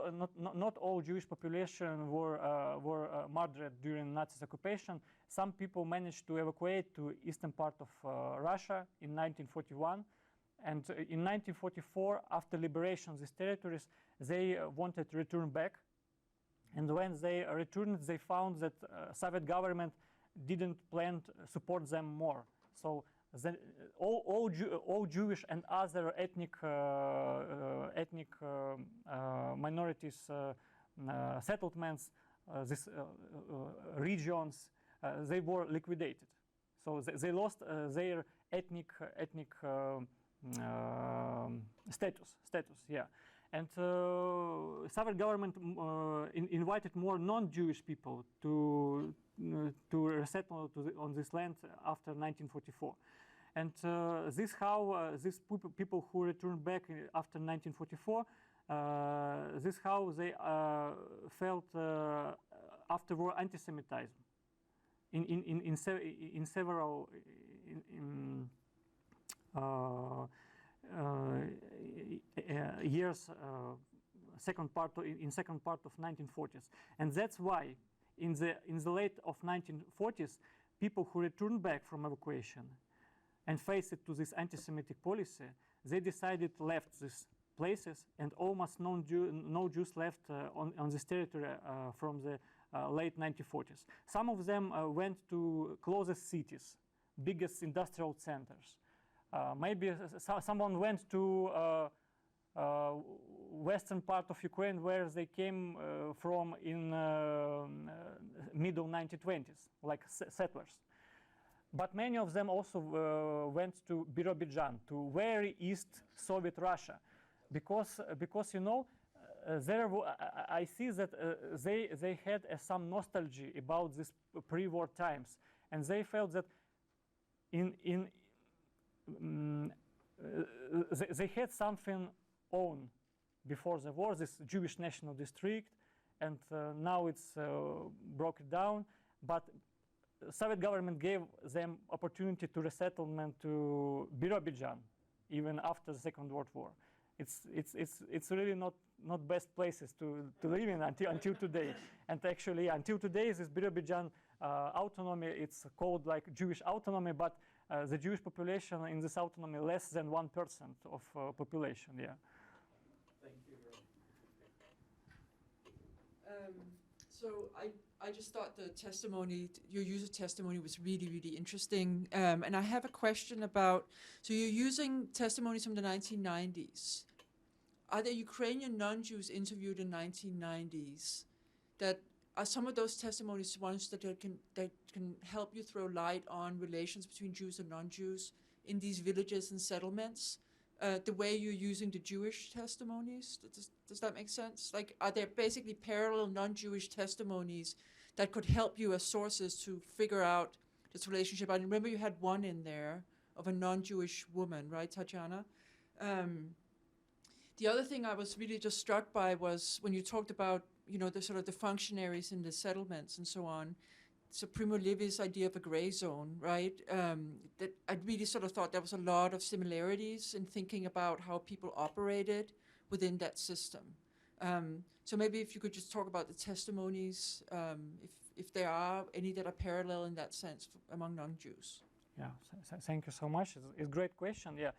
all Jewish population were murdered during Nazi occupation. Some people managed to evacuate to eastern part of Russia in 1941, and in 1944, after liberation of these territories, they wanted to return back. And when they returned, they found that Soviet government didn't plan to support them more. So all Jewish and other ethnic minorities settlements, these regions, they were liquidated. So they lost their ethnic status. Yeah. And Soviet government invited more non-Jewish people to resettle on this land after 1944. And this how these people who returned back after 1944, this how they felt after war anti-Semitism in several years, second part of 1940s, and that's why in the late of 1940s, people who returned back from evacuation and faced to this anti-Semitic policy, they decided to left these places, and almost no Jews left on this territory from the late 1940s. Some of them went to closest cities, biggest industrial centers. Maybe someone went to western part of Ukraine where they came from in middle 1920s, like settlers. But many of them also went to Birobidzhan, to very east Soviet Russia, because you know there I see that they had some nostalgia about this pre-war times, and they felt that they had something own before the war, this Jewish national district, and now it's broken down. But Soviet government gave them opportunity to resettlement to Birobidzhan, even after the Second World War. It's really not best places to live in until today. And actually, until today, this Birobidzhan autonomy, it's called like Jewish autonomy, but the Jewish population in this autonomy less than 1% of population. Yeah. Thank you. So I just thought the testimony, your user testimony was really, really interesting. And I have a question about, so you're using testimonies from the 1990s. Are there Ukrainian non-Jews interviewed in 1990s that are some of those testimonies ones that can help you throw light on relations between Jews and non-Jews in these villages and settlements? The way you're using the Jewish testimonies, does that make sense? Like, are there basically parallel non-Jewish testimonies that could help you as sources to figure out this relationship? I remember you had one in there of a non-Jewish woman, right, Tatiana? The other thing I was really just struck by was when you talked about, you know, the sort of the functionaries in the settlements and so on. So Primo Levi's idea of a gray zone, right? That I really sort of thought there was a lot of similarities in thinking about how people operated within that system. So maybe if you could just talk about the testimonies, if there are any that are parallel in that sense among non-Jews. Yeah, thank you so much. It's a great question. Yeah,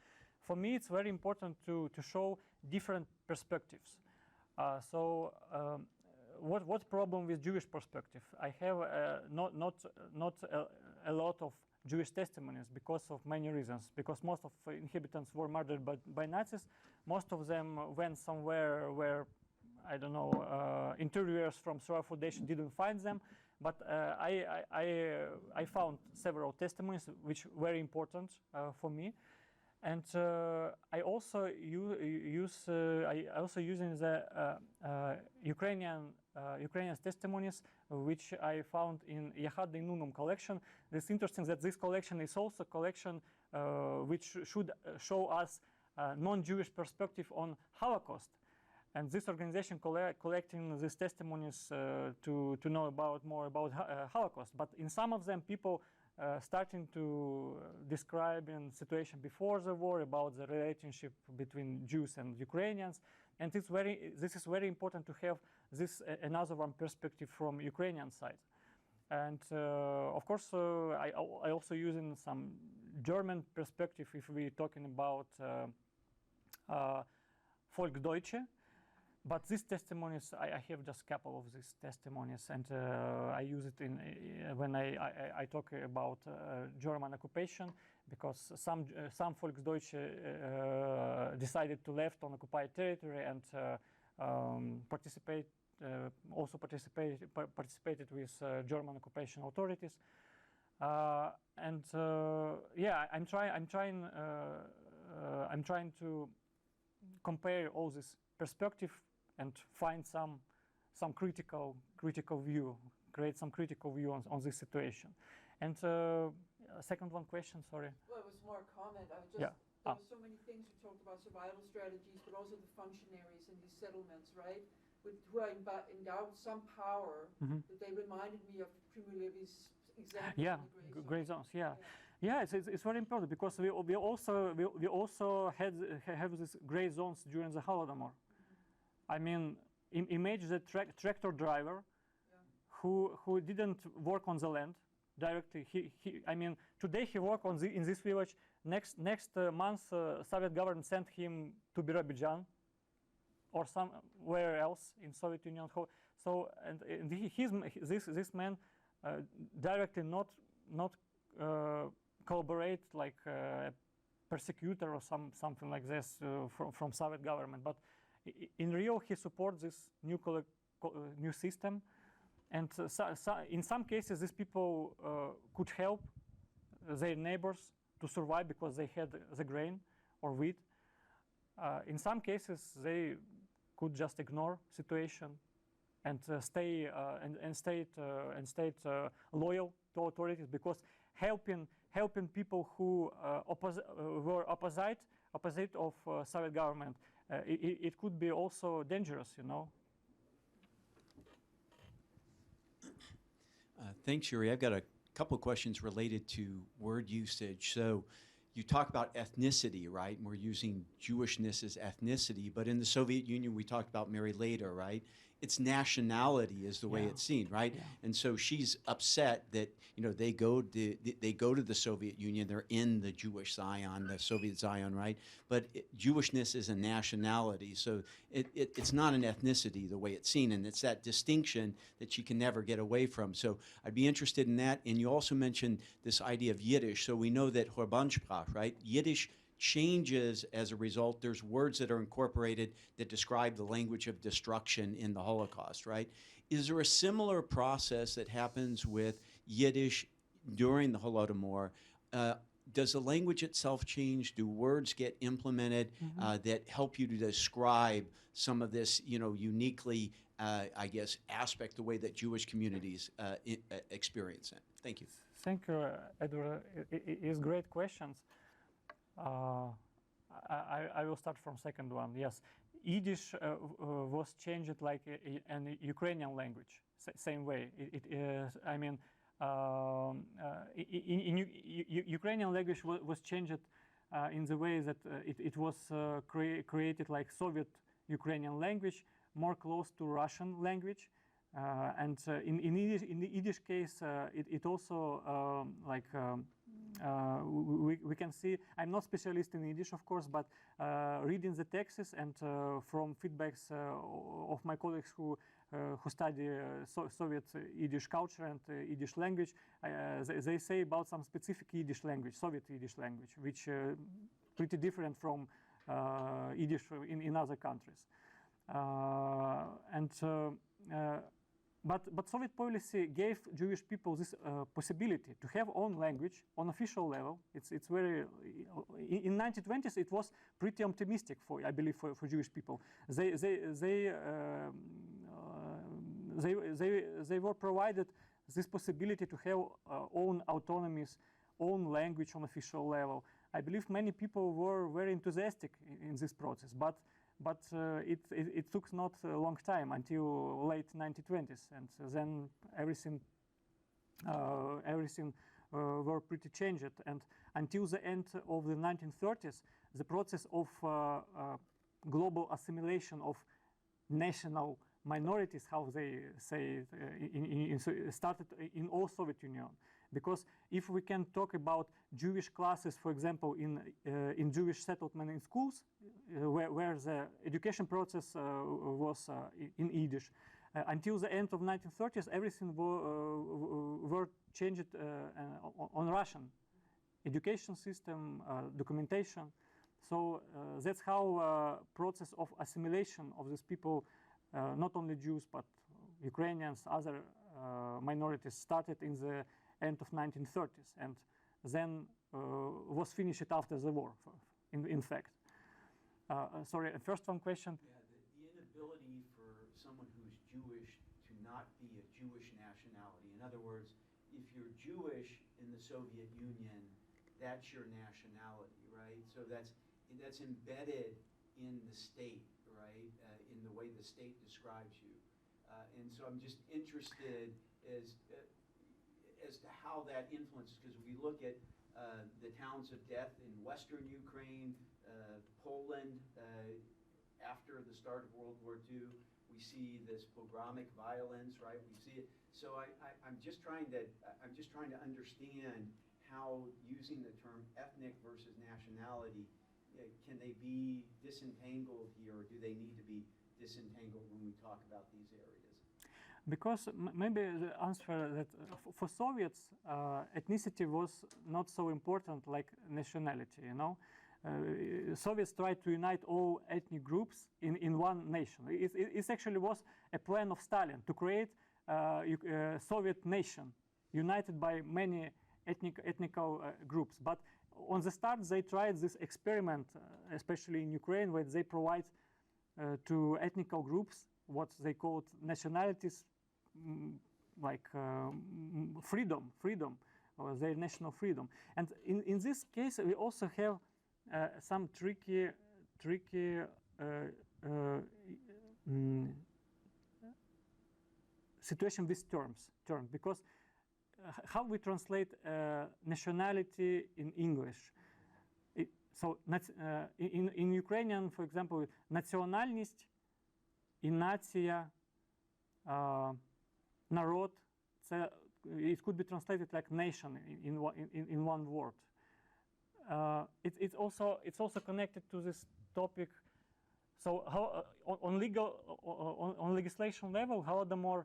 for me, it's very important to show different perspectives. What problem with Jewish perspective? I have not a lot of Jewish testimonies because of many reasons. Because most of inhabitants were murdered by Nazis. Most of them went somewhere where, I don't know, interviewers from Sora Foundation didn't find them. But I found several testimonies which were very important for me. And I also using the Ukrainian testimonies, which I found in Yahad Nunum collection. It's interesting that this collection is also a collection which should show us non-Jewish perspective on Holocaust. And this organization collecting these testimonies to know more about Holocaust. But in some of them, people starting to describe in situation before the war about the relationship between Jews and Ukrainians, and this is very important to have this another one perspective from Ukrainian side. And of course, I also using some German perspective if we're talking about Volksdeutsche. But these testimonies, I have just a couple of these testimonies, and I use it when I talk about German occupation, because some Volksdeutsche decided to left on occupied territory and participated with German occupation authorities. Yeah, I'm trying to compare all this perspective and find some critical view, create some critical view on this situation. And second one question, sorry. Well, it was more a comment. I was just, Yeah. there were so many things you talked about, survival strategies, but also the functionaries in these settlements, right? Who are endowed with some power, that they reminded me of Primo Levi's example. Yeah, gray zones. Yeah. Yeah, it's very important because we also have these gray zones during the Holodomor. I mean, imagine the tractor driver who didn't work on the land directly. I mean, today he worked in this village. Next month, Soviet government sent him to Birobidzhan or somewhere else in Soviet Union. So this man directly not collaborate like a persecutor or something like this from Soviet government, but in real he supports this new system, and in some cases these people could help their neighbors to survive because they had the grain or wheat. In some cases they could just ignore situation and stay loyal to authorities, because helping people who were opposite of Soviet government, it could be also dangerous, you know. Thanks, Yurii. I've got a couple of questions related to word usage. So you talk about ethnicity, right? And we're using Jewishness as ethnicity, but in the Soviet Union, we talked about Mary later, right? It's nationality is the way Yeah. it's seen, right? Yeah. And so she's upset that, you know, they go to the Soviet Union, they're in the Jewish Zion, the Soviet Zion, right? But Jewishness is a nationality, so it's not an ethnicity the way it's seen, and it's that distinction that she can never get away from. So I'd be interested in that. And you also mentioned this idea of Yiddish. So we know that Horbensprach, right? Yiddish changes as a result. There's words that are incorporated that describe the language of destruction in the Holocaust, right? Is there a similar process that happens with Yiddish during the Holodomor? Does the language itself change? Do words get implemented that help you to describe some of this, you know, uniquely, I guess, aspect, the way that Jewish communities experience it? Thank you. Thank you, Edward. It's great questions. I will start from second one. Yes, Yiddish was changed like an Ukrainian language, same way. I mean, in Ukrainian language was changed in the way that it was created like Soviet Ukrainian language, more close to Russian language. And in the Yiddish case, it also we can see. I'm not specialist in Yiddish, of course, but reading the texts and from feedbacks of my colleagues who study Soviet Yiddish culture and Yiddish language, they say about some specific Yiddish language, Soviet Yiddish language, which pretty different from Yiddish in other countries. But Soviet policy gave Jewish people this possibility to have own language on official level. It's very in 1920s it was pretty optimistic I believe for Jewish people. They were provided this possibility to have own autonomies, own language on official level. I believe many people were very enthusiastic in this process, but it took not a long time until late 1920s, and then everything were pretty changed. And until the end of the 1930s, the process of global assimilation of national minorities, how they say it, started in all Soviet Union. Because if we can talk about Jewish classes, for example, in Jewish settlement in schools, where the education process was in Yiddish, until the end of 1930s, everything were changed on Russian education system, documentation. So that's how process of assimilation of these people, not only Jews but Ukrainians, other minorities, started in the end of 1930s, and then was finished after the war, in fact. Sorry, first one question. Yeah, the inability for someone who is Jewish to not be a Jewish nationality. In other words, if you're Jewish in the Soviet Union, that's your nationality, right? So that's embedded in the state, right? In the way the state describes you. And so I'm just interested as to how that influences, because we look at the towns of death in Western Ukraine, Poland, after the start of World War II, we see this pogromic violence, right? We see it. So I'm just trying to understand how using the term ethnic versus nationality, can they be disentangled here, or do they need to be disentangled when we talk about these areas? Because maybe the answer that for Soviets, ethnicity was not so important like nationality, you know. Soviets tried to unite all ethnic groups in one nation. It actually was a plan of Stalin to create a Soviet nation united by many ethnical groups. But on the start, they tried this experiment, especially in Ukraine, where they provide to ethnical groups what they called nationalities, like freedom, or their national freedom. And in this case, we also have some tricky situation with terms, because how we translate nationality in English. In Ukrainian, for example, національність і нація, народ, it could be translated like nation in one word. It's also connected to this topic. So how, on legislation level, Holodomor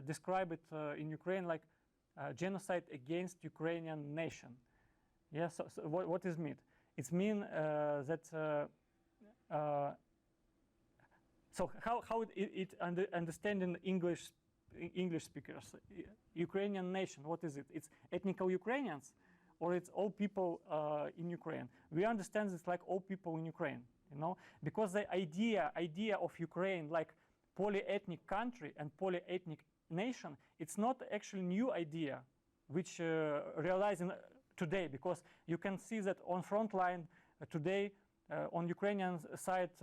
describe it in Ukraine like genocide against Ukrainian nation. Yeah. So what is mean? It means that. So how it understanding English speakers, Ukrainian nation, what is it? It's ethnical Ukrainians, or it's all people in Ukraine? We understand this like all people in Ukraine, you know, because the idea of Ukraine like polyethnic country and polyethnic nation, it's not actually new idea, which realizing today, because you can see that on front line today on Ukrainian side.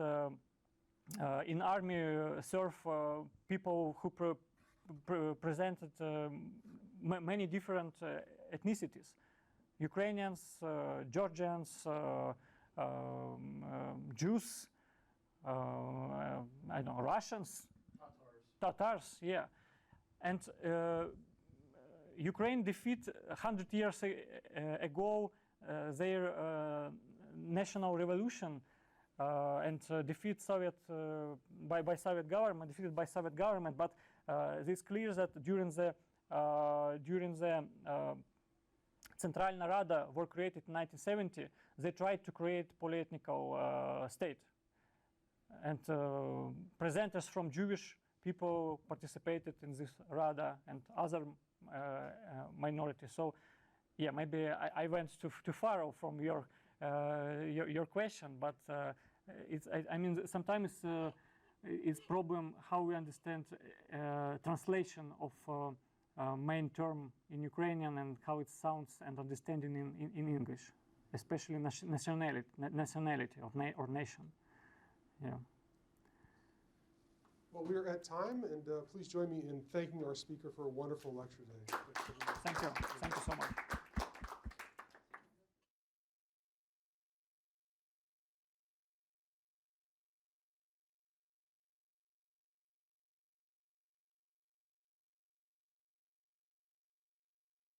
In army serve people who presented many different ethnicities: Ukrainians, Georgians, Jews, I don't know, Russians, Tatars, yeah. And Ukraine defeat 100 years ago their national revolution. And defeat Soviet by Soviet government, defeated by Soviet government. But it's clear that during the Centralna Rada were created in 1970, they tried to create polyethnical state, and presenters from Jewish people participated in this Rada and other minorities. So, yeah, maybe I went too far from your question, but I mean sometimes it's problem how we understand translation of main term in Ukrainian and how it sounds and understanding in English, especially nationality or nation. Yeah. Well, we're at time, and please join me in thanking our speaker for a wonderful lecture today.